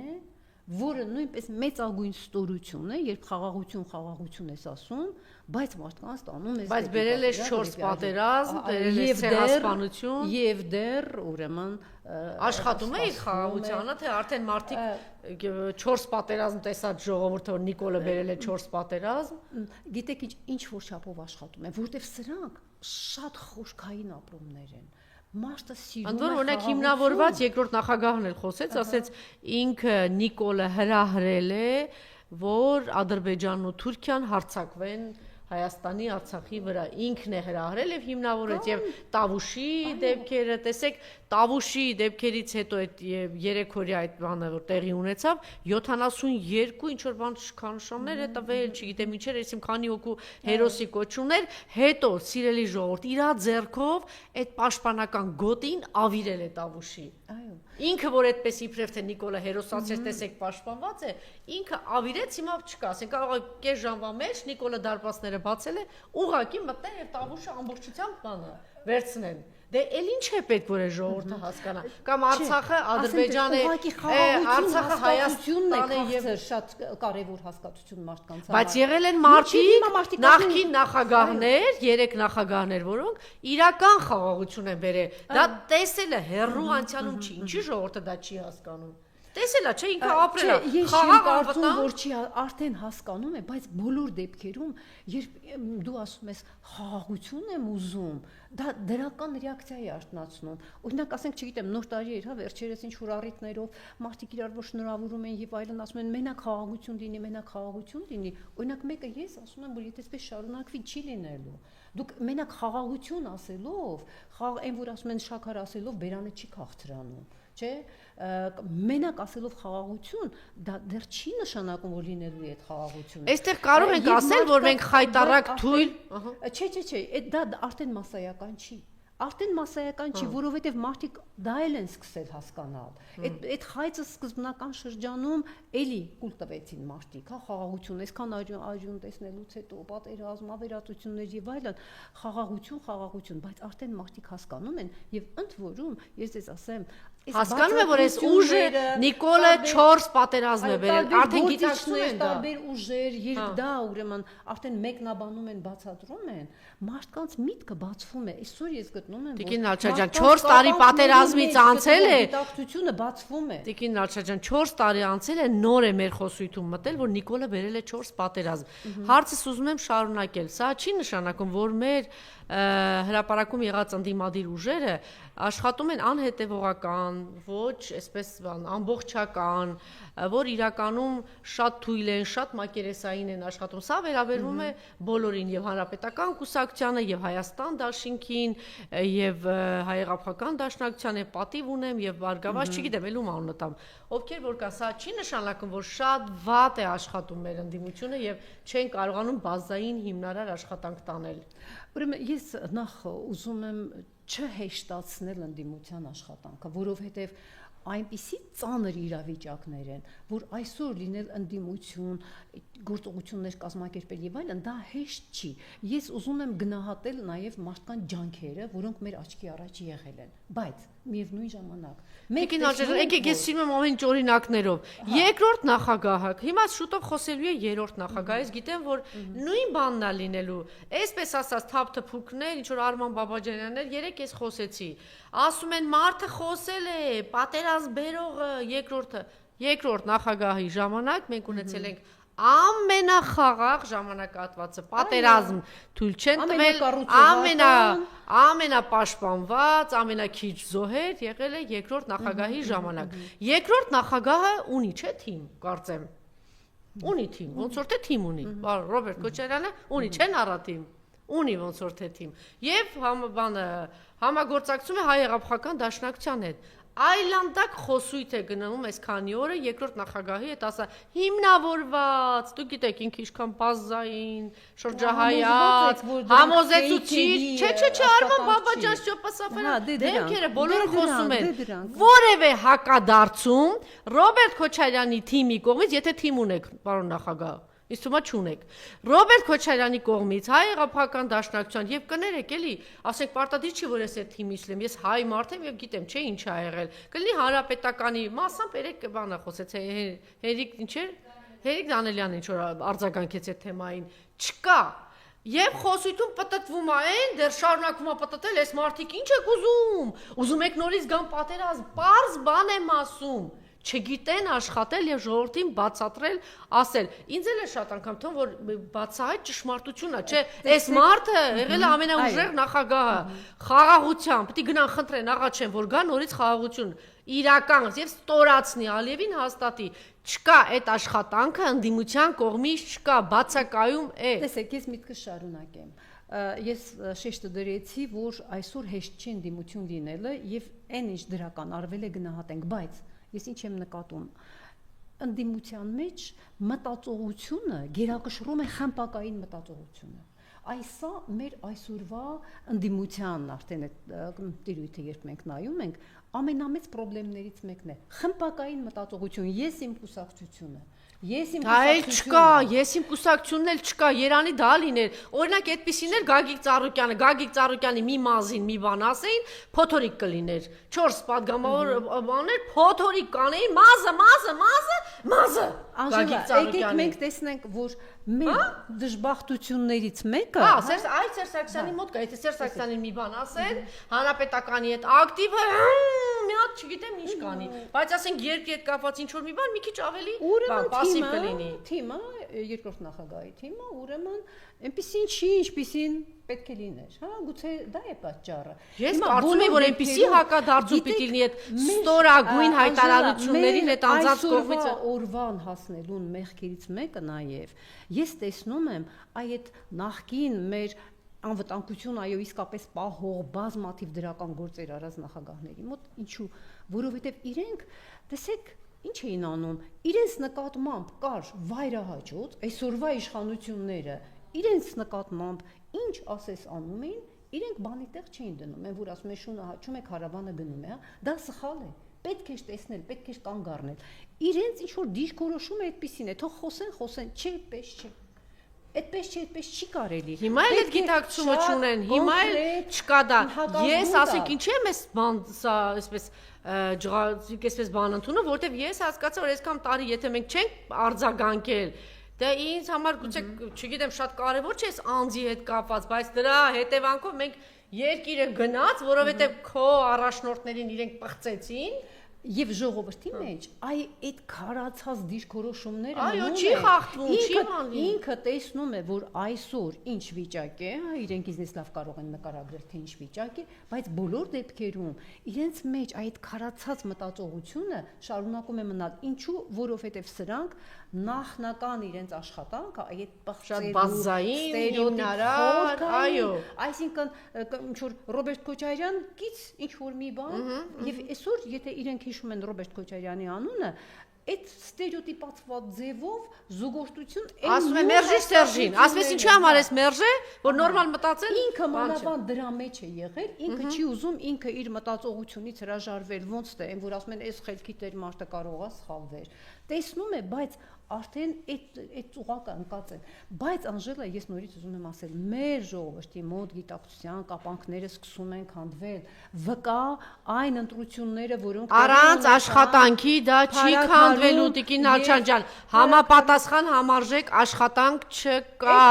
որը նույնպես մեծագույն ստորություն է, երբ խաղաղություն ես ասում, բայց մարդկանց տանում ես բայց բերել ես 4 պատերազմ, բերել ես ցեղասպանություն եւ դեռ ուրեմն աշխատում է իր խաղաղությանը, թե արդեն մարդիկ 4 պատերազմ տեսած ժողովուրդը որ Նիկոլը բերել է 4 պատերազմ, գիտեք ինչ որ չափով աշխատում են, որտեվ սրանք շատ խորքային ապրումներ են։ Մաշտը սիրում է։ Ընդ որում օրինակ հիմնավորված երկրորդ նախագահն էլ խոսեց, ասեց ինքը Նիկոլը հրահրել է, որ Ադրբեջանն ու Թուրքիան հարձակվեն Հայաստանի Արցախի վրա, ինքն է հրահրել եւ հիմնավորեց եւ Տավուշի դեպքերը, տեսեք, Տավուշի դեպքերից հետո այդ 3 օրյա այդ բանը որ տեղի ունեցավ 72 ինչ որ բան շքանշաններ է տվել, չգիտեմ ինչեր, այսիմ քանի հոգու հերոսի կոչումներ, հետո սիրելի ժողովուրդ իրա ձեռքով այդ պաշտպանական գոտին ավիրել է Տավուշի։ Այո։ Ինքը որ այդպես իբրև թե Նիկոլը հերոսացրեց, տեսեք պաշտպանված է, ինքը ավիրեց, հիմա չկա, ասենք կարող է կես ժամվա մեջ Նիկոլը դարպասները բացել է, ուղակի մտնել եւ Տավուշը ամբողջությամբ բանը վերցնեն։ Դե էլ ինչ է պետք որ է ժողովուրդը հասկանա։ Կամ Արցախը Ադրբեջան է, Արցախը Հայաստանն է եւ շատ կարեւոր հասկացություն մարդկանց։ Բայց եղել են մարդիկ, նախկին նախագահներ, 3 նախագահներ, որոնք իրական խաղաղություն են բերել։ Դա տեսել է հերրու անցյալում չի, ինչի ժողովուրդը դա չի հասկանում։ Տեսել է, չէ, ինքը ապրել է։ Խաղաղ անվտանգ որ չի արդեն հասկանում է, բայց բոլոր դեպքերում, երբ դու ասում ես խաղաղություն եմ ուզում, դա դրական ռեակցիա է արտնացնում։ Օրինակ, ասենք, չգիտեմ, նոր տարի էր, հա, վերջերս ինչ որ առիթներով մարդիկ իրար որ շնորհավորում են եւ այլն, ասում են մենակ խաղաղություն լինի, մենակ խաղաղություն լինի։ Օրինակ, մեկը ես ասում եմ, որ եթե այսպես շարունակվի, չի լինելու։ Դուք մենակ խաղաղություն ասելով, այն որ ասում են շաքար ասելով, բերանը չի քաղցրանում, չէ՞։ Մենակ ասելով խաղաղություն, դա դեռ չի նշանակում որ լինելու է այդ խաղաղությունը։ Այստեղ կարող ենք ասել, որ մենք խայտարակ թույլ, չէ, դա արդեն մասսայական չի։ Արդեն մասսայական չի, որովհետև մարդիկ դա էլ են սկսել հասկանալ։ Այդ խայծը սկզբնական շրջանում էլի կուլ տվեցին մարդիկ, հա, խաղաղություն, այսքան այժմ տեսնելուց հետո պատերազմ, ավերածություններ եւ այլն, խաղաղություն, բայց արդեն մարդիկ հասկանում են եւ ընդ որում ես ես ասեմ հասկանում եմ որ այս ուժը Նիկոլը 4 պատերազմ է բերել, արդեն գիտակցում են դա։ Տարբեր ուժեր, երբ դա ուրեմն արդեն մեկնաբանում են, բացատրում են, մարդկանց միտքը բացվում է։ Այսօր ես գտնում եմ, Տիկին Նալչաջան 4 տարի պատերազմից անցել է, գիտակցությունը բացվում է։ Տիկին Նալչաջան 4 տարի անցել է, նոր է մեր խոսույթում մտել, որ Նիկոլը բերել է 4 պատերազմ։ Հարցս ուզում եմ շարունակել։ Սա չի նշանակում, որ մեր հրապարակում եղած ընդդիմադիր ուժերը աշխատում են անհետևողական, ոչ այսպես ամբողջական, որ իրականում շատ թույլ են, շատ մակերեսային են աշխատում։ Սա վերաբերվում է բոլորին եւ հանրապետական կուսակցությանը եւ Հայաստան դաշինքին եւ հայեղափոխական դաշնակցությանը պատիվ ունեմ եւ բարգավաճ, չգիտեմ, ելում անունը տամ։ Ովքեր որ կա, սա չի նշանակում, որ շատ վատ է աշխատում մեր ընդդիմությունը եւ չեն կարողանում բազային հիմնարար աշխատանք տանել։ Ուրեմն ես նախ ուզում եմ չհեշտացնել ընդդիմության աշխատանքը, որովհետև այնպիսի ծանր իրավիճակներ են, որ այսօր լինել ընդդիմություն, գործողություններ կազմակերպել եւ այլն, դա հեշտ չի։ Ես ուզում եմ գնահատել նաեւ մարդկան ջանքերը, որոնք մեր աչքի առաջ եղել են, բայց միևնույն ժամանակ Մեկին աջակցել, եկեք ես սիրում եմ ամեն ինչ օրինակներով։ Երկրորդ նախագահը, հիմա շուտով խոսելու է երրորդ նախագահ, ես գիտեմ, որ նույն բանն է լինելու։ Այսպես ասած թափթփուկներ, ինչ որ Արման Բաբաջանյաններ, երեք ես խոսեցի։ Ասում են մարդը խոսել է, պատերազմ բերողը, երկրորդ նախագահի ժամանակ մենք ունեցել ենք ամենախաղաղ ժամանակահատվածը, պատերազմ թույլ չեն տվել, ամենապաշտպանված, ամենաքիչ զոհեր եղել է երկրորդ նախագահի ժամանակ։ Երկրորդ նախագահը ունի, չէ՞ թիմ, կարծեմ։ Ունի թիմ, ոնց որ թե թիմ ունի։ Ռոբերտ Քոչարյանը ունի, չեն առա թիմ։ Ունի ոնց որ թե թիմ։ Եվ համագործակցում է հայ հեղափոխական դաշնակցության հետ։ այլանդակ խոսույթ է գնում այս քանի օրը երկրորդ նախագահի հետ ասա հիմնավորված, դուք գիտեք ինքը ինչքան բազային, շրջահայաց, համոզեցուցիչ, չէ, Արման Բաբաջան Շոպասաֆյանը դեմքերը բոլորը խոսում են, որևէ հակադարձում Ռոբերտ Քոչարյանի թիմի կողմից, եթե թիմ ունեք, պարոն նախագահ, Իսկ թվում է չունեք։ Ռոբերտ Քոչարյանի կողմից հայ հեղափոխական դաշնակցության եւ կներեք էլի, ասենք պարտադիր չի որ ես այդ թիմից եմ, ես հայ մարդ եմ եւ գիտեմ, չէ ինչ ա եղել։ Կլինի հանրապետականի մասամբ երեք բանա խոսեց, Հերիկ ինչ էր։ Հերիկ Դանելյանն ինչ որ արձագանքեց այդ թեմային։ Չկա։ Եվ խոսույթում պտտվում է այն, դեռ շարունակվում է պտտել, այս մարդիկ ինչ եք ուզում։ Ուզում եք նորից գան պատերազմ, պարզ բան եմ ասում։ Չգիտեն աշխատել եւ ժողովրդին բացատրել, ասել։ Ինձ էլ է շատ անգամ թվում, որ բացահայտ ճշմարտությունն է, չէ, այս մարդը եղել է ամենաուժեղ նախագահը, խաղաղությամբ, պետք է գնան խնդրեն, աղաչեն, որ գա նորից խաղաղություն, իրական եւ ստորացնի, Ալիևին հաստատի, չկա այդ աշխատանքը ընդդիմության կողմից չկա, բացակայում է։ Տեսեք, ես միտքը շարունակեմ։ Ես շեշտը դրեցի, որ այսօր հեշտ չի ընդդիմություն լինելը եւ այն ինչ դրական արվել է գնահատենք, բայց ես ինչ եմ նկատում, ընդդիմության մեջ մտածողությունը գերակշռում է խմպակային մտածողությունը։ Այսա մեր այսօրվա ընդդիմության արդեն այդ տիրույթը երբ մենք նայում ենք, ամենամեծ խնդիրներից մեկն է խմպակային մտածողություն, ես իմ կուսակցությունը, ես իմ կուսակցությունը, ես իմ կուսակցությունն էլ չկա, Երանի դա լիներ, օրինակ այդպեսին էլ Գագիկ Ծառուկյանի մի մազին մի բան ասեին, փոթորիկ կլիներ, 4 պատգամավոր բաներ, փոթորիկ կանեին, մազը, Գագիկ Ծառուկյանի։ Եկեք մենք տեսնենք, որ մեր դժբախտություններից մեկը, Սերժ Սարգսյանի մոտ կա, եթե Սերժ Սարգսյանին մի բան ասեն, հանրապետականի հետ ակտիվը մի հատ չգիտեմ ինչ կանի, բայց ասենք երկրի հետ կապված ինչ որ մի բան մի քիչ ավելի պասիվ կլինի։ Թիմը, երկրորդ նախագահի թիմը, ուրեմն այնպեսին չի, ինչպեսին պետք է լիներ, հա, գուցե դա է պատճառը։ Ես կարծում եմ, որ այնպեսի հակադարձում պիտի լինի այդ ստորագույն հայտարարություններին այդ անձանց կողմից օրվան հասնելուն մեղքերից մեկը նաև ես տեսնում եմ այդ նախկին մեր անվտանգություն այո իսկապես պահող բազմաթիվ դրական գործեր արած նախագահների մոտ, ինչու, որովհետև իրենք, տեսեք, ինչ էին անում, իրենց նկատմամբ կար վայրահաճոց, այսօրվա իշխանությունները իրենց նկատմամբ ինչ ասես անում էին, իրենք բանի տեղ չէին դնում, են որ ասում են շունը հաճում է, քարավանը գնում է, դա սխալ է, պետք է տեսնել, պետք է կանգ առնել, իրենց ինչ որ դիրքորոշումը այդպեսին է, թող խոսեն, չէ, այդպես չէ։ Այդպես չի կարելի։ Հիմա էլ այդ գիտակցումը չունեն, հիմա էլ չկա դա։ Ես ասենք ինչի՞ եմ այս բան, սա այսպես այսպես բան ընդունում, որովհետև ես հասկացա, որ այսքան տարի եթե մենք չենք արձագանքել, դա ինձ համար գուցե, չգիտեմ, շատ կարևոր չէ այս անձի հետ կապված, բայց դրա հետևանքով մենք երկիրը գնաց, որովհետև քո առաջնորդներին իրենք պղծեցին Եվ ժողովրդի մեջ այդ քարացած դիրքորոշումները այո չի խախտվում, չի անում ինքը տեսնում է որ այսօր ինչ վիճակ է, իրենք ինձ լավ կարող են նկարագրել թե ինչ վիճակ է, բայց բոլոր դեպքերում իրենց մեջ այդ քարացած մտածողությունը շարունակում է մնալ, ինչու, որովհետև սրանք նախնական իրենց աշխատանքը այդ շատ բազային, հիմնարար, այո, այսինքն ինչ որ Ռոբերտ Քոչարյան կից ինչ որ մի բան եւ այսօր եթե իրենք հիշում են Ռոբերտ Քոչարյանի անունը, այդ ստերեոտիպացված ձևով զուգորդություն ասում է Մերժի Սերժին, ասես ինչի համար էս Մերժե, որ նորմալ մտածել ինքը մանավանդ դրա մեջ է եղել, ինքը չի ուզում ինքը իր մտածողությունից հրաժարվել, ոնց թե այն որ ասում են այս խելքի տեր մարդը կարող է սխալվեր, տեսնում է, բայց արդեն այդ ծուղակը ընկած է, բայց Անժելա ես նորից ուզում եմ ասել, մեր ժողովրդի մոտ գիտակցության կապանքները սկսում են քանդվել, վկա այն ընտրությունները, որոնք առանց աշխատանքի դա չի քանդվելու Տիկին Ալչանջան, համապատասխան համարժեք աշխատանք չկա,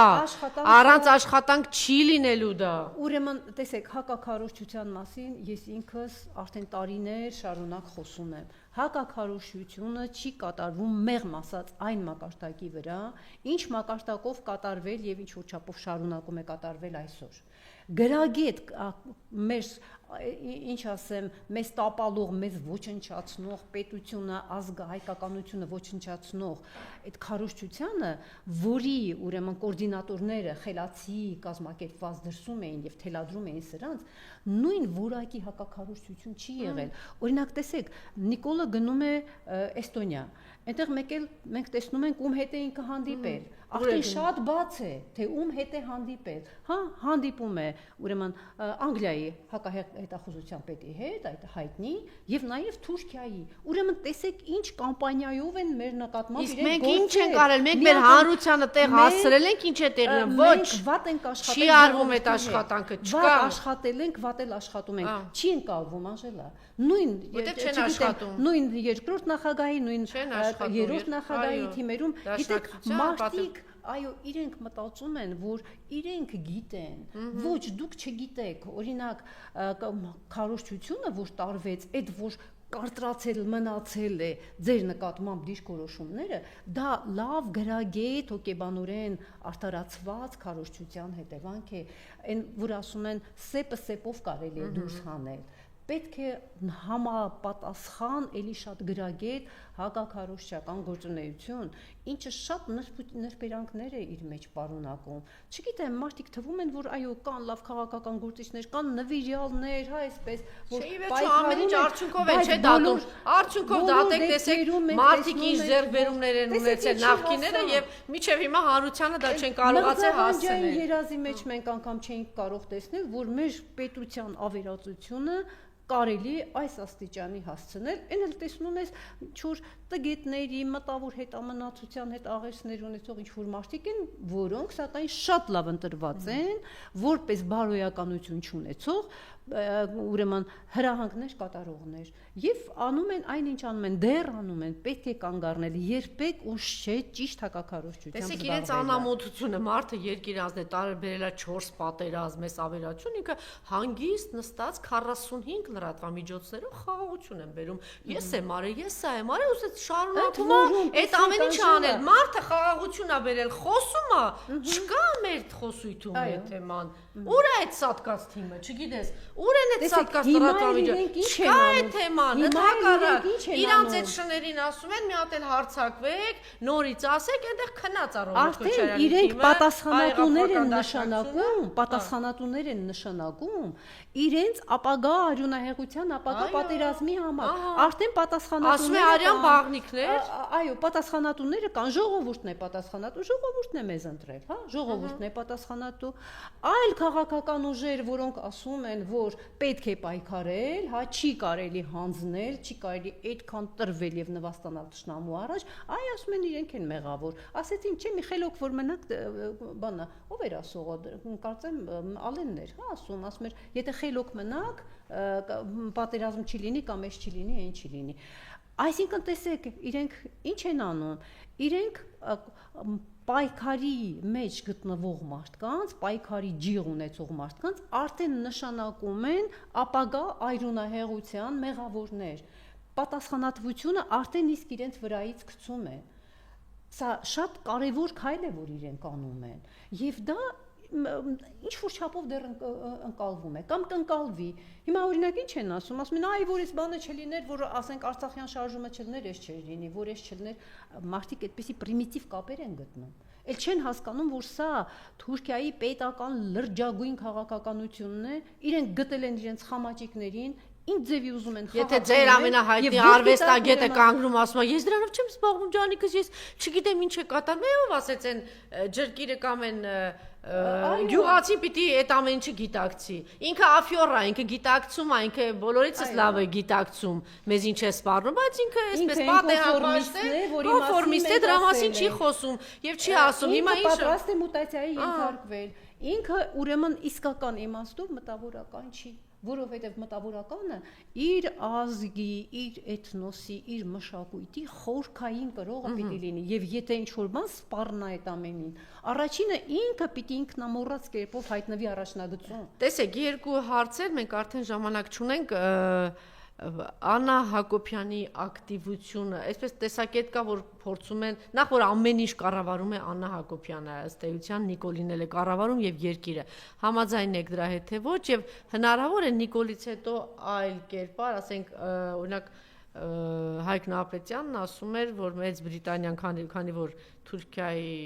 առանց աշխատանք չի լինելու դա։ Ուրեմն տեսեք հակաքարոզչության մասին ես ինքս արդեն տարիներ շարունակ խոսում եմ, հակաքարոզչությունը չի կատարվում մեղմ ասած այն մակարդակի վրա, ինչ մակարդակով կատարվել եւ ինչ որ չափով շարունակում է կատարվել այսօր։ Գրագետ մեր ինչ ասեմ, մեզ տապալող, մեզ ոչնչացնող պետությունը, ազգը, հայկականությունը ոչնչացնող այդ քարոզչությանը, որի ուրեմն կոորդինատորները խելացի կազմակերպված դրսում էին եւ թելադրում էին սրանց, նույն որակի հակաքարոզչություն չի եղել։ Օրինակ տեսեք, Նիկոլը գնում է Էստոնիա, այնտեղ մենք տեսնում ենք ում հետ է ինքը հանդիպել։ Արդեն շատ բաց է, թե ում հետ է հանդիպել։ Հա, հանդիպում է ուրեմն Անգլիայի հակահետախուզության պետի հետ, այդ հայտնի, եւ նաեւ Թուրքիայի։ Ուրեմն տեսեք ինչ կամպանիայով են մեր նկատմամբ իրենք գործել։ Իսկ մենք ինչ ենք արել, մենք մեր հանրությանը տեղ հասցրել ենք, ինչ է տեղը, ոչ։ Վատ ենք աշխատել։ Չի արվում այդ աշխատանքը, չկա։ Վատ աշխատել ենք, վատ էլ աշխատում ենք։ Չի ընկալվում, Անժելա։ Նույն երկրորդ նախագահի, նույն երրորդ նախագահի թիմերում, գիտեք, մարդիկ այո, իրենք մտածում են, որ իրենք գիտեն, ոչ դուք չգիտեք, օրինակ քարոզչությունը, որ տարվեց, այդ որ կարծրացել մնացել է ձեր նկատմամբ դիրքորոշումները, դա լավ գրագետ հոգեբանորեն արտարացված քարոզչության հետևանք է, այն որ ասում են սեպը սեպով կարելի է դուրս հանել։ Պետք է համապատասխան էլի շատ գրագետ հակաքարոզչական գործունեություն, ինչը շատ նրբերանգներ է իր մեջ պարունակում։ Չգիտեմ, մարդիկ թվում են, որ այո, կան լավ քաղաքական գործիչներ, կան նվիրյալներ, հա, այսպես, որ ամեն ինչ արդյունքով են չէ դատում։ Արդյունքով դատեք, տեսեք, մարդիկ ինչ ձեռքբերումներ են ունեցել նախկինները եւ միջև հիմա հանրությանը դա չեն կարողացել հասցնել։ Երազի մեջ մենք անգամ չէինք կարող տեսնել, որ մեր պետության ավերածությունը կարելի այս աստիճանի հասցնել, այն էլ տեսնում ես չոր տգետների, մտավոր հետամնացության հետ աղերսներ ունեցող ինչ-որ մարդիկ են, որոնք սակայն շատ լավ ընտրված են, որպես բարոյականություն չունեցող, ուրեմն հրահանգներ կատարողներ եւ անում են այնինչ անում են, դեռ անում են, պետք է կանգ առնել, երբեք ուշ չէ ճիշտ հակաքարոզչությամբ զբաղվել։ Տեսեք, իրենց անամոթությունը մարդը երկիրանձն է տարբերելա 4 պատերազմ էս ավերացություն, ինքը հանգիստ նստած 45 լրատվամիջոցներով խաղաղություն են բերում։ Ես եմ արել, ես սա եմ արել, ուսից շարունակում այդ ամեն ինչը անել։ Մարդը խաղաղություն ա բերել, խոսում ա, չկա մեր խոսույթում այդ թեման։ Ուր է այդ սատկած թիմը, չգիտես, ուր են այդ սատկած լրատվամիջոցները։ Չկա այդ թեման, ընդհակառակ իրանց այդ շներին ասում են մի հատ էլ հարցակվեք, նորից ասեք, այնտեղ քնած ա Ռոբերտ Քոչարյանի թիմը։ Արդեն իրենք պատասխանատուներ են նշանակում իրենց ապագա արյունահեղության, ապագա պատերազմի համար։ Արդեն պատասխանատուները ասում է արյան բաղնիկներ։ Այո, պատասխանատուները կան, ժողովուրդն է պատասխանատու, ժողովուրդն է մեզ ընտրել, հա, ժողովուրդն է պատասխանատու։ Այլ քաղաքական ուժեր, որոնք ասում են, որ պետք է պայքարել, հա, չի կարելի հանձնել, չի կարելի այդքան տրվել եւ նվաստանալ թշնամու առաջ, այ ասում են իրենք են մեղավոր։ Ասեցին, չէ, մի խելոք որ մնաք, բանա, ով էր ասողը, կարծեմ Ալենն էր, հա, ասում էր, եթե խելոք մնաք, պատերազմ չի լինի կամ էս չի լինի, այն չի լինի։ Այսինքն տեսեք, իրենք ինչ են անում, իրենք պայքարի մեջ գտնվող մարդկանց, պայքարի ջիղ ունեցող մարդկանց արդեն նշանակում են ապագա այրունահեղության մեղավորներ։ Պատասխանատվությունը արդեն իսկ իրենց վրայից գցում են։ Սա շատ կարևոր քայլ է, որ իրենք անում են։ Եվ դա ինչ որ չափով դեռ ընկալվում է կամ կընկալվի։ Հիմա օրինակ ինչ են ասում են, այ որ այս բանը չլիներ, որ ասենք Արցախյան շարժումը չլիներ, էս չէր լինի, որ էս չլիներ, մարդիկ այդպիսի պրիմիտիվ կապեր են գտնում։ Էլ չեն հասկանում, որ սա Թուրքիայի պետական լրջագույն քաղաքականությունն է, իրենք գտել են իրենց խամաճիկներին, ինչ ձևի ուզում են խաղացնել։ Եթե ձեր ամենահայտնի արվեստագետը կանգնում ասում է, ես դրանով չեմ զբաղվում, ջանիկս, ես չգիտեմ ինչ է կատարում, ով ասեց են ջրկիրը կամ են գյուղացին պիտի այդ ամեն ինչը գիտակցի։ Ինքը աֆյորա, ինքը գիտակցում է, ինքը բոլորիցս լավ է գիտակցում, մեզ ինչ է սպառնում, բայց ինքը այսպես պատեհապաշտ է, կոնֆորմիստ է, դրա մասին չի խոսում եւ չի ասում։ Հիմա ինչ պատրաստ է մուտացիայի ենթարկվել։ Ինքը ուրեմն իսկական իմաստով մտավորական չի, որովհետև մտավորականը իր ազգի, իր էթնոսի, իր մշակույթի խորքային կրողը պիտի լինի եւ եթե ինչ-որ բան սպառնա այդ ամենին, առաջինը ինքը պիտի ինքնամոռաց կերպով հայտնվի առաջնագծում։ Տեսեք, երկու հարցեր, մենք արդեն ժամանակ չունենք, Աննա Հակոբյանի ակտիվությունը, այսպես տեսակետ կա, որ փորձում են, նախ որ ամեն ինչ կառավարում է Աննա Հակոբյանը, ըստ էության Նիկոլին էլ է կառավարում եւ երկիրը։ Համաձայն եք դրա հետ թե ոչ եւ հնարավոր է Նիկոլից հետո այլ կերպար, ասենք, օրինակ Հայկ Նահապետյանն ասում էր, որ Մեծ Բրիտանիան, քանի որ Թուրքիայի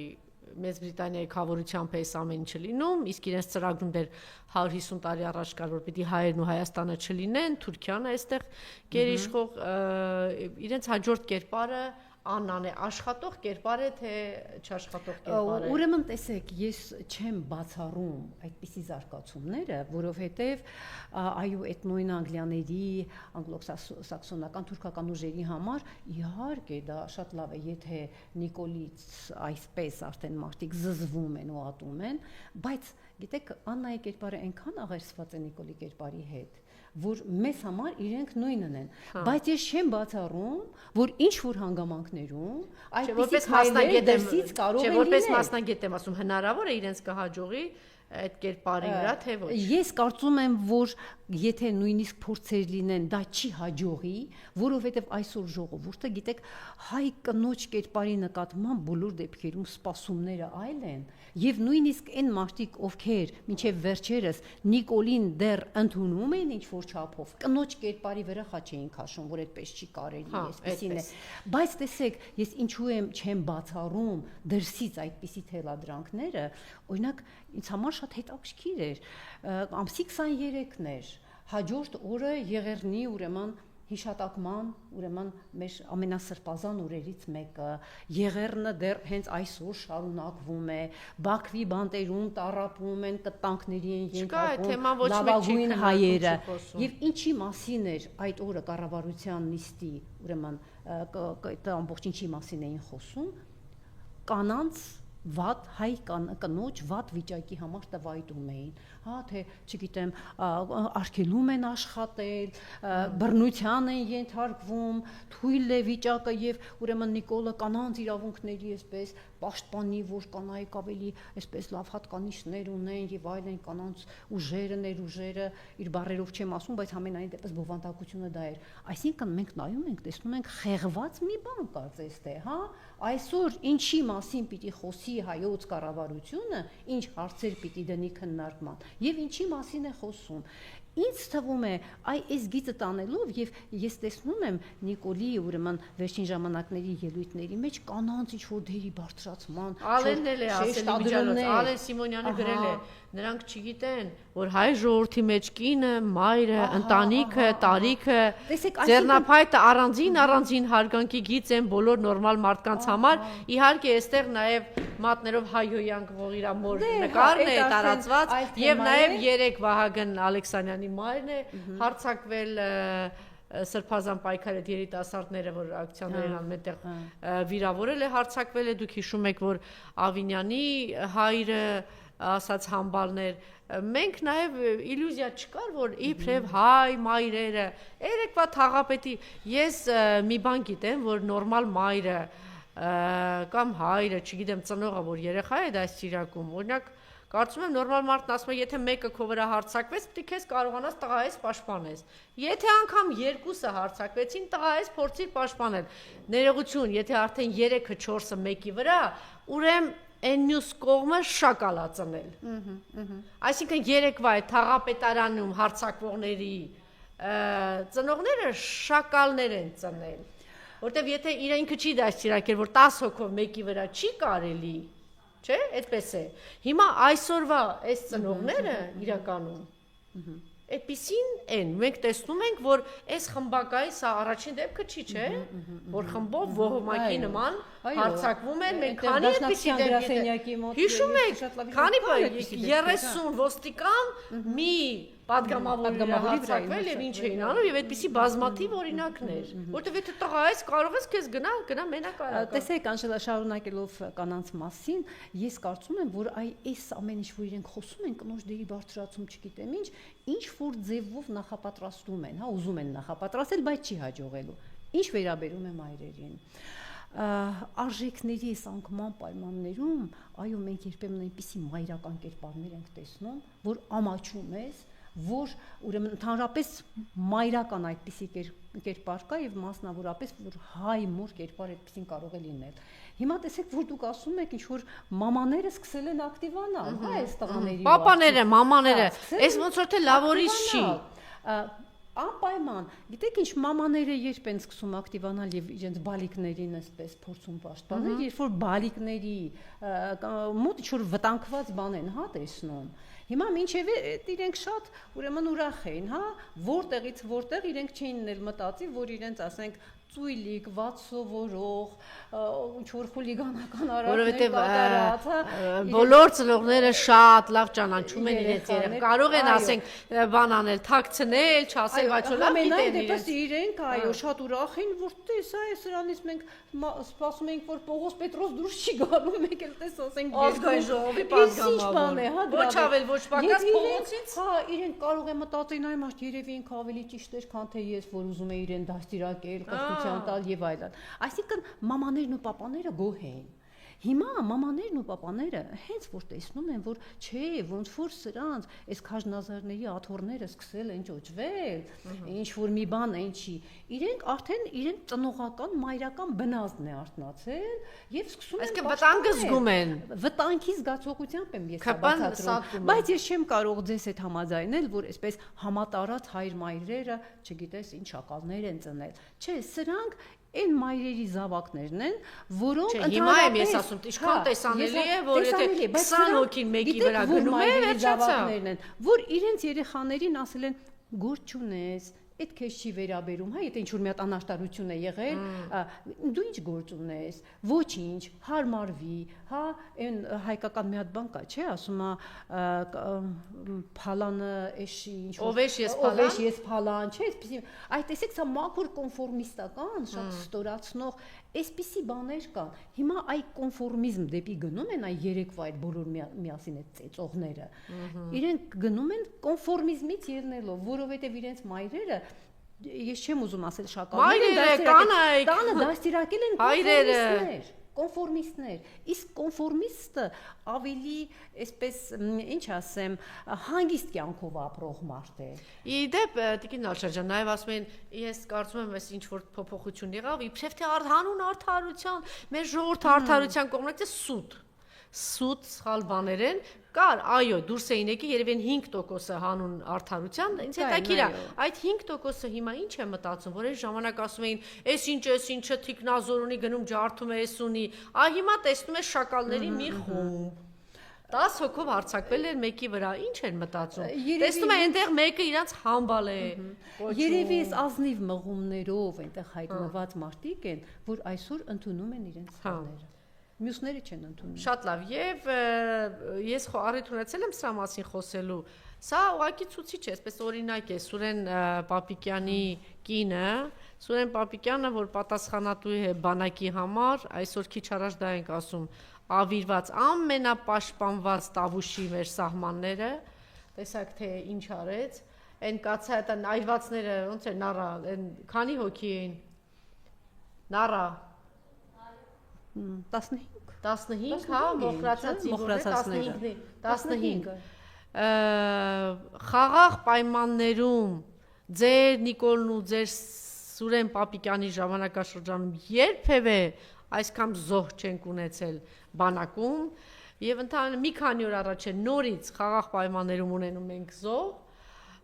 Մեծ Բրիտանիայի խավորությամբ է այս ամեն ինչը լինում, իսկ իրենց ծրագրում դեռ 150 տարի առաջ կար, որ պիտի հայերն ու Հայաստանը չլինեն, Թուրքիան է այստեղ գերիշխող, իրենց հաջորդ կերպարը Աննան է, աշխատող կերպար է, թե չաշխատող կերպար է։ Ուրեմն տեսեք, ես չեմ բացառում այդպիսի զարգացումները, որովհետև այո, այդ նույն անգլիաների, անգլո-սաքսոնական թուրքական ուժերի համար իհարկե դա շատ լավ է, եթե Նիկոլից այսպես արդեն մարդիկ զզվում են ու ատում են, բայց գիտեք, Աննայի կերպարը այնքան աղերսված է Նիկոլի կերպարի հետ, որ մեզ համար իրենք նույնն են, բայց ես չեմ բացառում, որ ինչ որ հանգամանքներում այդպիսի հայեր դրսից կարող են լինել։ Որպես մասնագետ եմ ասում, հնարավոր է իրենց կհաջողի այդ կերպարի վրա, թե ոչ։ Ես կարծում եմ, որ եթե նույնիսկ փորձեր լինեն, դա չի հաջողի, որովհետև այսօր ժողովուրդը, գիտեք, հայ կնոջ կերպարի նկատմամբ բոլոր դեպքերում սպասումները այլ են, եւ նույնիսկ այն մարդիկ, ովքեր մինչեւ վերջերս Նիկոլին դեռ ընդունում են ինչ որ չափով, կնոջ կերպարի վրա խաչ էին քաշում, որ այդպես չի կարելի, այսպեսին է։ Բայց տեսեք, ես ինչու չեմ բացառում դրսից այդպիսի թելադրանքները, օրինակ ինձ համար շատ հետաքրքիր էր, ամսի 23-ն էր, հաջորդ օրը Եղեռնի ուրեմն հիշատակման, ուրեմն մեր ամենասրբազան օրերից մեկը, Եղեռնը դեռ հենց այսօր շարունակվում է, Բաքվի բանտերում տառապում են, կտանքների են ենթարկվում լավագույն հայերը, եւ ինչի մասին էր այդ օրը կառավարության նիստի, ուրեմն այդ ամբողջ ինչի մասին էին խոսում, կանանց վատ հայ կնոջ վատ վիճակի համար տվայտում էին, հա, թե, չգիտեմ, արգելում են աշխատել, բռնության են ենթարկվում, թույլ է վիճակը եւ ուրեմն Նիկոլը կանանց իրավունքների այսպես պաշտպանի, որ կանայք ավելի այսպես լավ հատկանիշներ ունեն եւ այլն, կանանց ուժերը, ներուժերը, իր բառերով չեմ ասում, բայց ամենայն դեպս բովանդակությունը դա էր։ Այսինքն մենք նայում ենք, տեսնում ենք խեղված մի բան կարծես թե, հա, այսօր ինչի մասին պիտի խոսի հայոց կառավարությունը, ինչ հարցեր պիտի դնի քննարկման եւ ինչի մասին է խոսում։ Ինձ թվում է, այս գիծը տանելով եւ ես տեսնում եմ Նիկոլի ուրեմն վերջին ժամանակների ելույթների մեջ կանանց ինչ որ դերի բարձրացման, Ալենն էլ է ասել միջանոց, Ալեն Սիմոնյանը գրել է, նրանք չգիտեն, որ հայ ժողովրդի մեջ կինը, մայրը, ընտանիքը, տարիքը, ձեռնափայտը առանձին հարգանքի գիծ են բոլոր նորմալ մարդկանց համար, իհարկե այստեղ նաեւ մատներով հայոյան գվող իր մոր նկարն է տարածված եւ նաեւ 3 Վահագն Ալեքսանյանի մայրն է հարձակվել Սրբազան պայքարի երիտասարդները, որ ակցիաներ են անում այդտեղ վիրավորել է, հարձակվել է, դուք հիշում եք, որ Ավինյանի հայրը ասած համբալներ, մենք նաև իլյուզիա չկար, որ իբրև հայ մայրերը, երեկվա թաղապետի, ես մի բան գիտեմ, որ նորմալ մայրը կամ հայրը, չգիտեմ, ծնողը, որ երեխա է դա սիրակում, օրինակ կարծում եմ նորմալ մարդն ասում է, եթե մեկը քո վրա հարձակվեց, պետք է քեզ կարողանաս տղայես պաշտպանես։ Եթե անգամ երկուսը հարձակվեցին, տղայես փորձիր պաշտպանել։ Ներողություն, եթե արդեն 3-ը 4-ը մեկի վրա, ուրեմն այն մյուս կողմը շակալ է ծնել։ Այսինքն երեկվա է թաղապետարանում հարձակվողների ծնողները շակալներ են ծնել, որտեվ եթե իրենքը չի դաստիարակել, որ 10 հոգով մեկի վրա չի կարելի, չէ, այդպես է։ Հիմա այսօրվա այս ծնողները իրականում այդպիսին են, մենք տեսնում ենք, որ այս խմբակայի սա առաջին դեպքը չի, չէ, որ խմբով ոհմակի նման հարձակվում են, մենք քանի այդպիսի դեպք հիշում եք, քանի 30 ոստիկան մի պատգամավորի հարձակվել եւ ինչ էին անում եւ այդպիսի բազմաթիվ օրինակներ, որտեւ եթե տղա ես կարող ես քեզ գնա մենակ արա։ Տեսեք, Անժելա, շարունակելով կանանց մասին, ես կարծում եմ, որ այս ամեն ինչ, որ իրենք խոսում են, կնոջ դերի բարձրացում, չգիտեմ ինչ որ ձևով նախապատրաստում են, հա, ուզում են նախապատրաստել, բայց չի հաջողելու։ Ինչ վերաբերում է մայրերին, արժեքների անկման պայմաններում, այո, մենք երբեմն այնպիսի մայրական կերպարներ ենք տեսնում, որ ամաչում ես, որ ուրեմն ընդհանրապես մայրական այդպիսի կերպար կա եւ մասնավորապես որ հայ մոր կերպար այդպեսին կարող է լինել։ Հիմա տեսեք, որ դուք ասում եք, ինչ որ մամաները սկսել են ակտիվանալ, հա, այս տղաների։ Պապաները, մամաները, այս ոնց որ թե լավորից չի։ Անպայման, գիտեք ինչ մամաները երբ են սկսում ակտիվանալ եւ իրենց բալիկներին այսպես փորձում պաշտպանել, երբ որ բալիկների մոտ ինչ որ վտանգված բան են, հա, տեսնում։ Հիմա մինչև իրենք շատ ուրեմն ուրախ էին, հա, որտեղից որտեղ իրենք չէին նել մտածի, որ իրենց ասենք ծույլիկ, վատ սովորող, ինչ որ խուլիգանական արարքներ կատարած, հա, բոլոր ծնողները շատ լավ ճանաչում են իրենց երեխան։ Կարող են ասենք բան անել, թաքցնել, չասել, բայց լավ գիտեն իրենց։ Իրենք, այո, շատ ուրախ են, որ տես, այ սրանից մենք սպասում ենք, որ Պողոս Պետրոս դուրս չի գալու, մեկ էլ տես ասենք ազգային ժողովի պատգամավոր։ Ոչ ավել, ոչ պակաս փողոցից։ Հա, իրենք կարող են մտածեն, այ մարդ երևի ինքը ավելի ճիշտ էր, քան թե ես, որ ուզում է իրեն դաստիարակել, տալ եւ այլն։ Այսինքն մամաներն ու պապաները գոհ էին։ Հիմա մամաներն ու պապաները հենց որ տեսնում են, որ չէ, ոնց որ սրանց այս քաժնազարների աթոռները սկսել են ճոճվել, ինչ որ մի բան այն չի, իրենք արդեն իրեն ծնողական մայրական բնազդն է արթնացել եւ սկսում են վտանգը զգում են։ Վտանգի զգացողությամբ եմ ես բացատրում, բայց ես չեմ կարող ձեզ հետ համաձայնել, որ այսպես համատարած հայր-մայրերը, չգիտես ինչ ակալներ են ծնել։ Չէ, սրանք այն մայրերի զավակներն են, որոնք ընդհանրապես հիմա եմ ես ասում, ինչքան տեսանելի է, որ եթե 20 հոգին մեկի վրա գնում է, վերջացավ, որ իրենց երեխաներին ասել են գործ չունես, այդ քեզ չի վերաբերում, հա, եթե ինչ-որ մի հատ անարտարություն է եղել, դու ինչ գործ ունես, ոչինչ, հարմարվի, հա, այն հայկական մի հատ բան կա, չէ, ասում է փալանը էշի ինչ ով ես փալան, չէ, այսպեսի, այդ տեսեք, սա մաքուր կոնֆորմիստական, շատ ստորացնող այսպիսի բաներ կան։ Հիմա այ կոնֆորմիզմ դեպի գնում են այ երեկվա այդ բոլոր միասին այդ ծեծողները։ Իրենք գնում են կոնֆորմիզմից ելնելով, որովհետև իրենց մայրերը ես չեմ ուզում ասել շակալներ, տանը դաստիարակել են կոնֆորմիստներ, իսկ կոնֆորմիստը ավելի այսպես ինչ ասեմ հանգիստ կյանքով ապրող մարդ է։ Իդեպ Տիկին Նալշաջան նաև ասում են, ես կարծում եմ այս ինչ որ փոփոխություն եղավ, իբրև թե հանուն արդարության, մեր ժողովրդի արդարության կողմից սուտ սխալ բաներ են կար, այո, դուրս էին եկի երևի 5%-ը հանուն արդարության, ինձ հետաքրքիր է, այդ 5%-ը հիմա ինչ է մտածում, որ այս ժամանակ ասում էին, այս ինչը թիկնազոր ունի գնում ջարդում է, էս ունի, այ հիմա տեսնում ես շակալների մի խումբ 10 հոգով հարձակվել են մեկի վրա, ինչ են մտածում։ Տեսնում են այնտեղ մեկը իրանց համբալ է։ Երևի այս ազնիվ մղումներով այնտեղ հայտնված մարդիկ են, որ այսօր ընդունում են իրենց սխալները։ Մյուսները չեն ընդունում։ Շատ լավ, եւ ես առիթ ունեցել եմ սրա մասին խոսելու։ Սա ուղղակի ցուցիչ է, այսպես օրինակ է Սուրեն Պապիկյանի կինը, Սուրեն Պապիկյանը, որ պատասխանատու է բանակի համար, այսօր քիչ առաջ դա ենք ասում, ավիրված ամենապաշտպանված Տավուշի մեր սահմանները, տեսակ թե ինչ արեց, այն կացա այդ այրվածները ոնց է նառա, այն քանի հոգի էին։ Նառա 15, հա, մոխրացած զինվորներ 15 խաղաղ պայմաններում ձեր Նիկոլն ու ձեր Սուրեն Պապիկյանի ժամանակաշրջանում երբևէ այսքան զոհ չենք ունեցել բանակում եւ ընդհանրապես մի քանի օր առաջ նորից խաղաղ պայմաններում ունենում ենք զոհ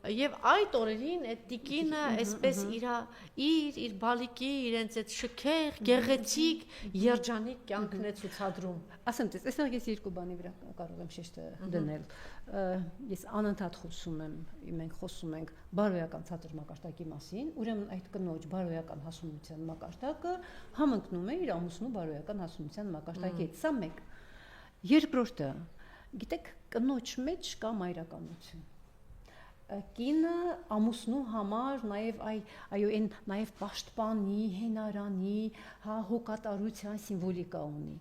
Եվ այդ օրերին այդ տիկինը այսպես իր բալիկի իրենց այդ շքեղ, գեղեցիկ, երջանիկ կյանքն է ցուցադրում։ Ասեմ տես, այստեղ ես երկու բանի վրա կարող եմ շեշտը դնել։ Ես անընդհատ խոսում եմ, մենք խոսում ենք բարոյական ցածր մակարդակի մասին, ուրեմն այդ կնոջ բարոյական հասունության մակարդակը համընկնում է իր ամուսնու բարոյական հասունության մակարդակի հետ։ Սա մեկ։ Երկրորդը, գիտեք, կնոջ մեջ կա մայրականություն։ Կինը ամուսնու համար նաև այո այն նաև պաշտպանի, հենարանի, հա հոգատարության սիմվոլիկա ունի։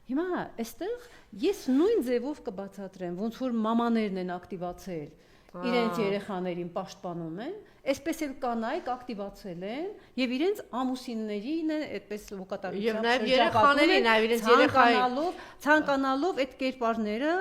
Հիմա այստեղ ես նույն ձևով կբացատրեմ, ոնց որ մամաներն են ակտիվացել, իրենց երեխաներին պաշտպանում են, այսպես էլ կանայք ակտիվացել են եւ իրենց ամուսիններին են այդպես հոգատարությամբ եւ նաև երեխաներին, նաև իրենց երեխային ցանկանալով այդ կերպարները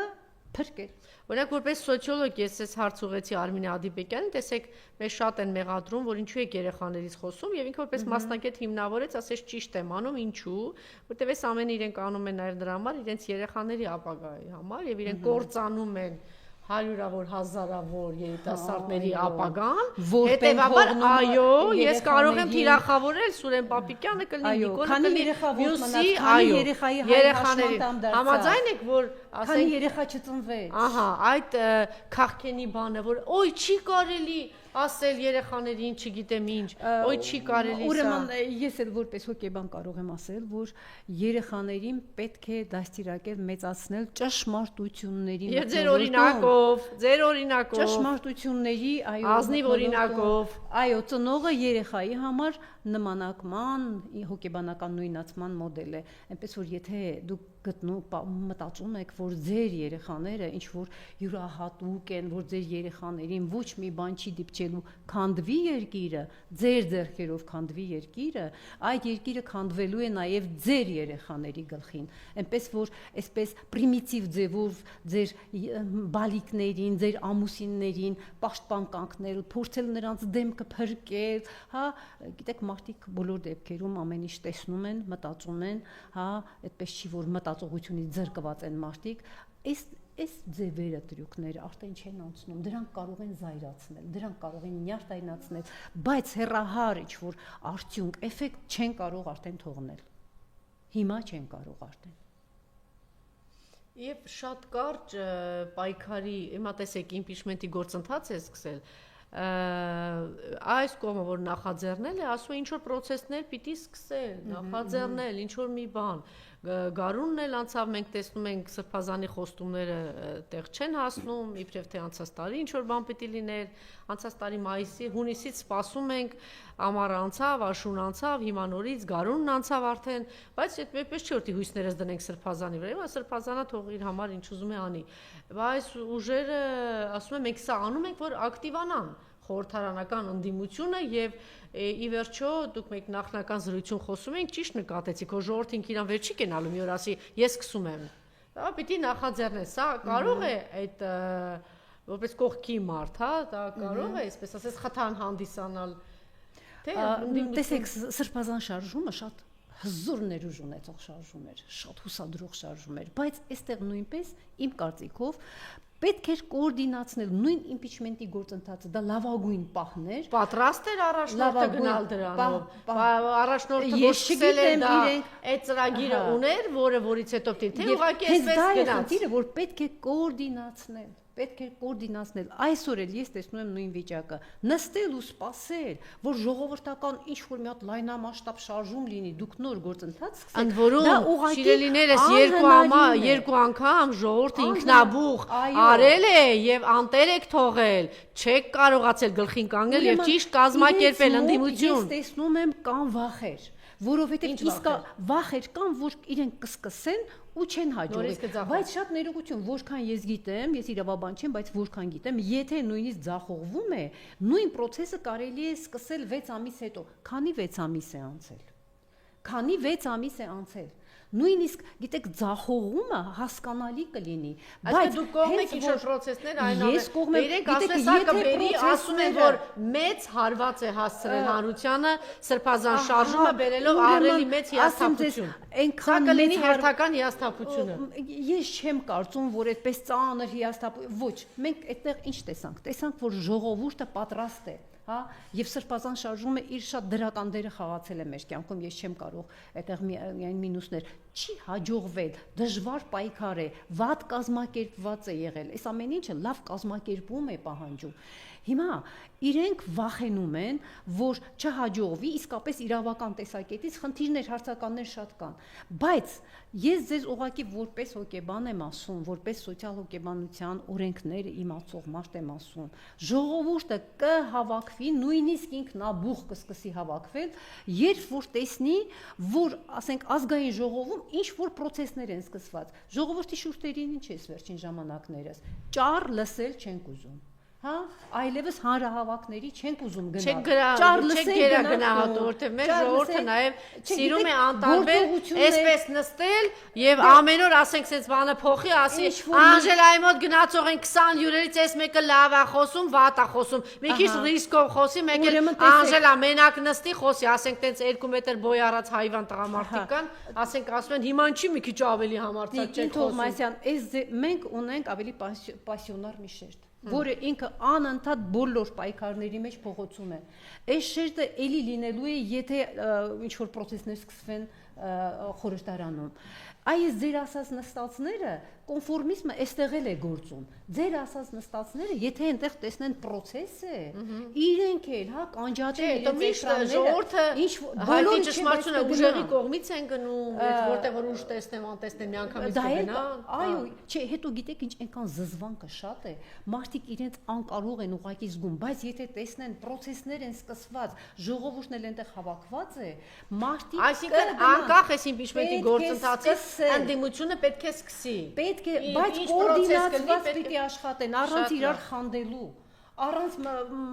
փրկել։ Օրինակ որպես սոցիոլոգ ես այս հարց ուղեցի Արմինե Ադիբեկյանին, տեսեք, մեզ շատ են մեղադրում, որ ինչու եք երեխաներից խոսում, եւ ինքը որպես մասնագետ հիմնավորեց, ասեց ճիշտ եմ անում, ինչու, որտեվ այս ամենը իրենք անում են նաեւ դրա համար, իրենց երեխաների ապագայի համար եւ իրենք կործանում են հարյուրավոր, հազարավոր երիտասարդների ապագան, հետևաբար, այո, ես կարող եմ թիրախավորել Սուրեն Պապիկյանը, կլինի Նիկոլը, կլինի Մյուսի, այո, երեխաների, համաձայն եք, որ քանի երեխա չծնվեց։ Ահա, այդ քաղքենի բանը, որ օй չի կարելի ասել երեխաներին, չգիտեմ ինչ, օй չի կարելի սա։ Ուրեմն ես էլ որպես հոգեբան կարող եմ ասել, որ երեխաներին պետք է դաստիարակել մեծացնել ճշմարտությունների Եվ ձեր օրինակով, ճշմարտությունների, այո, ազնիվ օրինակով, այո, ծնողը երեխայի համար նմանակման, հոգեբանական նույնացման մոդել է, այնպես որ եթե դուք մտածում եք, որ ձեր երեխաները ինչ որ յուրահատուկ են, որ ձեր երեխաներին ոչ մի բան չի դիպչելու, քանդվի երկիրը, ձեր ձեռքերով քանդվի երկիրը, այդ երկիրը քանդվելու է նաև ձեր երեխաների գլխին, այնպես որ այսպես պրիմիտիվ ձևով ձեր բալիկներին, ձեր ամուսիններին պաշտպան կանգնել, փորձել նրանց դեմքը փրկել, հա, գիտեք, մարդիկ բոլոր դեպքերում ամեն ինչ տեսնում են, մտածում են, հա, այդպես չի որ մտածողությունից զրկված են մարդիկ, այս ձևերը տրյուկները արդեն չեն անցնում, դրանք կարող են զայրացնել, դրանք կարող են նյարդայնացնել, բայց հեռահար ինչ որ արդյունք, էֆեկտ չեն կարող արդեն թողնել, հիմա չեն կարող արդեն։ Եվ շատ կարճ պայքարի, հիմա տեսեք իմպիչմենտի գործընթաց է սկսել, այս կողմը որ նախաձեռնել է, ասում է ինչ որ պրոցեսներ պիտի սկսել, նախաձեռնել, ինչ որ մի բան, գարունն էլ անցավ, մենք տեսնում ենք Սրբազանի խոստումները տեղ չեն հասնում, իբրև թե անցած տարի ինչ որ բան պիտի լիներ, անցած տարի մայիսի, հունիսից սպասում ենք, ամառ անցավ, աշուն անցավ, հիմա նորից գարունն անցավ արդեն, բայց այդպես չի որ հույսներս դնենք Սրբազանի վրա, հիմա Սրբազանը թող իր համար ինչ ուզում է անի, բայց ուժերը ասում են մենք սա անում ենք, որ ակտիվանան խորհրդարանական ընդդիմությունը եւ ի վերջո դուք մեկ նախնական զրույցում խոսում եք ճիշտ նկատեցիք որ ժողովրդին իրան վեր չի կենալու մի օր ասի ես սկսում եմ դա պիտի նախաձեռնել սա կարող է այդ որպես կողքի մարդ հա դա կարող է այսպես ասես խթան հանդիսանալ թե տեսեք Սրբազան շարժումը շատ հզոր ներուժ ունեցող շարժում էր շատ հուսադրող շարժում էր բայց այստեղ նույնպես իմ կարծիքով պետք էր կոորդինացնել նույն իմպիչմենտի գործընթացը, դա լավագույն պահն էր։ Պատրաստ էր առաջնորդը գնալ դրանով։ Առաջնորդը ոչ սկսել է դա այդ ծրագիրը ուներ, որից հետո թե ուղղակի այսպես գնաց։ Խնդիրը որ պետք է կոորդինացնել, պետք է կոորդինացնել։ Այսօր էլ ես տեսնում եմ նույն վիճակը։ Նստել ու սպասել, որ ժողովրդական ինչ որ մի հատ լայնամասշտաբ շարժում լինի, դուք նոր գործընթաց սկսեք։ Ընդ որում, շիրելիներս երկու անգամ ժողովուրդը ինքնաբուխ արել է եւ անտեր եք թողել, չեք կարողացել գլխին կանգնել եւ ճիշտ կազմակերպել ընդդիմություն։ Ես տեսնում եմ կան վախեր, որովհետեւ իսկ վախեր կան, որ իրենք կսկսեն ու չեն հաջողի, բայց շատ ներողություն, որքան ես գիտեմ, ես իրավաբան չեմ, բայց որքան գիտեմ, եթե նույնիսկ ձախողվում է, նույն process-ը կարելի է սկսել 6 ամիս հետո, քանի 6 ամիս է անցել։ Քանի 6 ամիս է անցել։ Նույնիսկ գիտեք ձախողումը հասկանալի կլինի, բայց դուք կողմ եք ինչ-որ process-ներ այնուամենայնիվ իրենք ասում են սա կբերի, ասում են որ մեծ հարված է հասցրել հանրությանը Սրբազան շարժումը բերելով ահռելի մեծ հիասթափություն։ Սա կլինի հերթական հիասթափությունը։ Ես չեմ կարծում, որ այդպես ծանր հիասթափություն, ոչ, մենք այդտեղ ինչ տեսանք, որ ժողովուրդը պատրաստ է հա եւ Սրբազան շարժումը իր շատ դրական դերը խաղացել է մեր կյանքում ես չեմ կարող այդտեղ միայն մինուսներ չի հաջողվել դժվար պայքար է վատ կազմակերպված է եղել այս ամեն ինչը լավ կազմակերպում է պահանջում հիմա իրենք վախենում են որ չհաջողվի իսկապես իրավական տեսակետից խնդիրներ հարցականներ շատ կան բայց ես ձեզ ուղղակի որպես հոգեբան եմ ասում որպես սոցիալ հոգեբանության օրենքները իմացող մարդ եմ ասում ժողովուրդը կհավաքվի նույնիսկ ինքնաբուխ կսկսի հավաքվել երբ որ տեսնի որ ասենք ազգային ժողովում ինչ որ process-ներ են սկսված ժողովրդի շուրթերին ինչ է վերջին ժամանակներս ճառ լսել չենք ուզում հա, այլևս հանրահավաքների չենք ուզում գնալ։ Չեք գնահատում, որտեղ մեր ժողովուրդը նաև սիրում է անտարբեր այսպես նստել եւ ամեն օր ասենք sense բանը փոխի, ասի Անժելայի մոտ գնացող են 20 հյուրերից այս մեկը լավ է խոսում, վատ է խոսում։ Մի քիչ ռիսկով խոսի, մեկ էլ Անժելա մենակ նստի խոսի, ասենք տենց 2 մետր բոյ առած հայվան տղամարդիկ կան, ասենք ասում են հիմա ինչի մի քիչ ավելի համարձակ չեք խոսում։ Մենք ունենք ավելի պասիոնար մի շերտ, որը ինքը անընդհատ բոլոր պայքարների մեջ փոխոցում է։ Այս շերտը էլի լինելու է, եթե ինչ-որ պրոցեսներ սկսվեն խորհրդարանում։ Այս ձեր ասած նստածները կոնֆորմիզմը այստեղ էլ է գործում։ Ձեր ասած նստածները, եթե այնտեղ տեսնեն process է, իրենք էլ, հա, կանջատեն իրենց ժողովուրդը բոլորի ճշմարտությունը ուժերի կողմից են գնում, որտեղ որ ուժ տեսնեմ, անտեսնեմ մի անգամից կգնան։ Այո, չէ, հետո գիտեք ինչ այնքան զզվանքը շատ է, մարդիկ իրենց անկարող են ուղղակի զգում, բայց եթե տեսնեն process-ներ են սկսված, ժողովուրդն էլ այնտեղ հավաքված է, մարդիկ այսինքն անկախ էս իմպիչմենտի գործընթացից ընդդիմությունը պետք է սկսի։ Պետք է, բայց կոորդինացված պիտի աշխատեն, առանց իրար խանդելու, առանց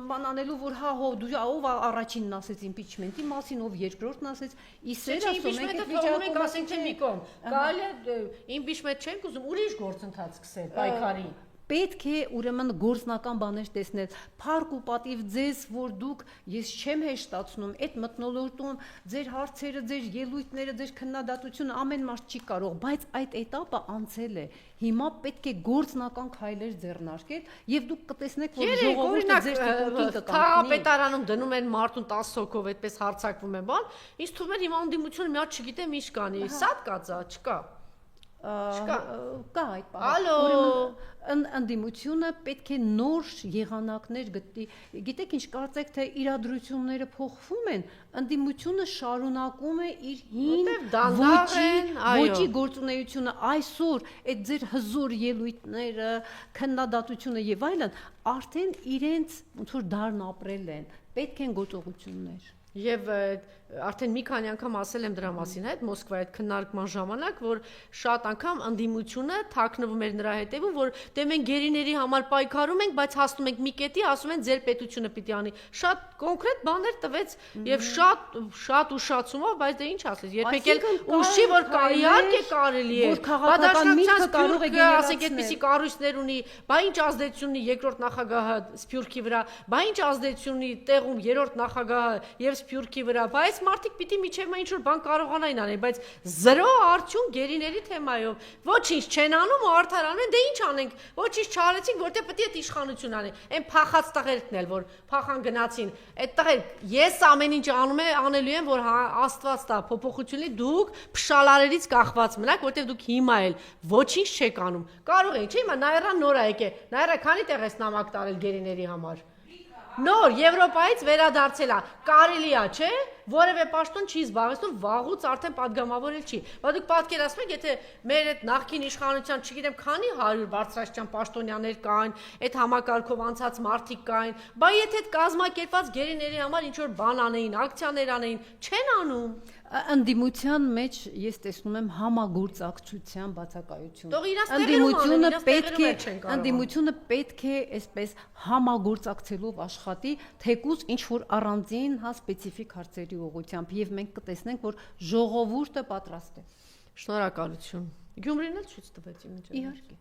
բանանելու, որ հա հո դու ով առաջինն ասեց իմպիչմենտի մասին, ով երկրորդն ասեց, իսեր ասում ենք այդ վիճակում ասենք թե մի կողմ, կարելի է իմպիչմենտ չենք ուզում, ուրիշ գործընթաց սկսել պայքարի։ Պետք է ուրեմն գործնական բաներ տեսնել, փառք ու պատիվ ձեզ, որ դուք, ես չեմ հեշտացնում, այդ մթնոլորտում ձեր հարցերը, ձեր ելույթները, ձեր քննադատությունը ամեն մարդ չի կարող, բայց այդ этаպը անցել է։ Հիմա պետք է գործնական քայլեր ձեռնարկել եւ դուք կտեսնեք, որ ժողովուրդը ձեր տիպոկին կկանգնի։ Քաղաքապետարանում դնում են մարդուն 10 հոգով այդպես հարցակվում են, բան, ինձ թվում է հիմա ընդդիմությունը մի հատ չգիտեմ ինչ կանի, սատ կածա, չկա։ Կա այդ բանը։ Ընդդիմությունը պետք է նոր եղանակներ գտնի։ Գիտեք ինչ, կարծեք թե իրադրությունները փոխվում են, ընդդիմությունը շարունակում է իր հին ոճի գործունեությունը այսօր այդ ձեր հզոր ելույթները, քննադատությունը եւ այլն արդեն իրենց ոնց որ դարն ապրել են, պետք են գործողություններ։ Եվ արդեն մի քանի անգամ ասել եմ դրա մասին այդ Մոսկվայի այդ քննարկման ժամանակ, որ շատ անգամ ընդդիմությունը թաքնվում էր նրա հետևում, որ դե մենք գերիների համար պայքարում ենք, բայց հասնում ենք մի կետի, ասում են ձեր պետությունը պիտի անի։ Շատ կոնկրետ բաներ տվեց եւ շատ ուշացումով, բայց դե ինչ ասես, երբեք էլ ուշի որ իհարկե կարելի է, քաղաքական միտքը կարող է գեներացնել, ասենք այդպիսի կառույցներ ունի, բա ինչ ազդեցություն ունի երկրորդ նախագահը Սփյուռքի վրա, բա ինչ ազդեցություն ունի տեղում երրորդ նախագահը եւ Սփյուռքի վրա, բայց մարդիկ պիտի միջև ինչ որ բան կարողանային անել, բայց զրո արդյուն գերիների թեմայով ոչինչ չեն անում ու արդարանում են, դե ինչ անենք, ոչինչ չարեցինք, որտեղ պետք է այդ իշխանություն անեն։ Այն փախած տղերքն էլ որ փախան գնացին, այդ տղեր ես ամեն ինչ անելու եմ, որ Աստված տա փոփոխությունի, դուք փշալարերից կախված մնաք, որտեղ դուք հիմա էլ ոչինչ չեք անում։ Կարող եք, չէ՞, հիմա Նայրան նոր է եկել։ Նայրա քանի տեղ ես նամակ տարել գերիների համար։ Նոր Եվրոպայից վերադարձել է, կարելի է, չէ՞, որևէ պաշտոն չի զբաղեցնում, վաղուց արդեն պատգամավորել չի։ Բայց դուք պատկերացնում եք, եթե մեր այդ նախկին իշխանության, չգիտեմ, քանի 100 բարձրաստիճան պաշտոնյաներ կային, այդ համակարգով անցած մարդիկ կային, բա եթե այդ կազմակերպված գերիների համար ինչ որ բան անեին, ակցիաներ անեին, չեն անում։ Ընդդիմության մեջ ես տեսնում եմ համագործակցության բացակայություն։ Ընդդիմությունը պետք է այսպես համագործակցելով աշխատի, թեկուզ ինչ որ առանձին հա սպეციფიկ հարցերի ուղղությամբ եւ մենք կտեսնենք, որ ժողովուրդը պատրաստ է։ Շնորհակալություն։ Գյումրին էլ ցույց տվեց իմիջը։ Իհարկե։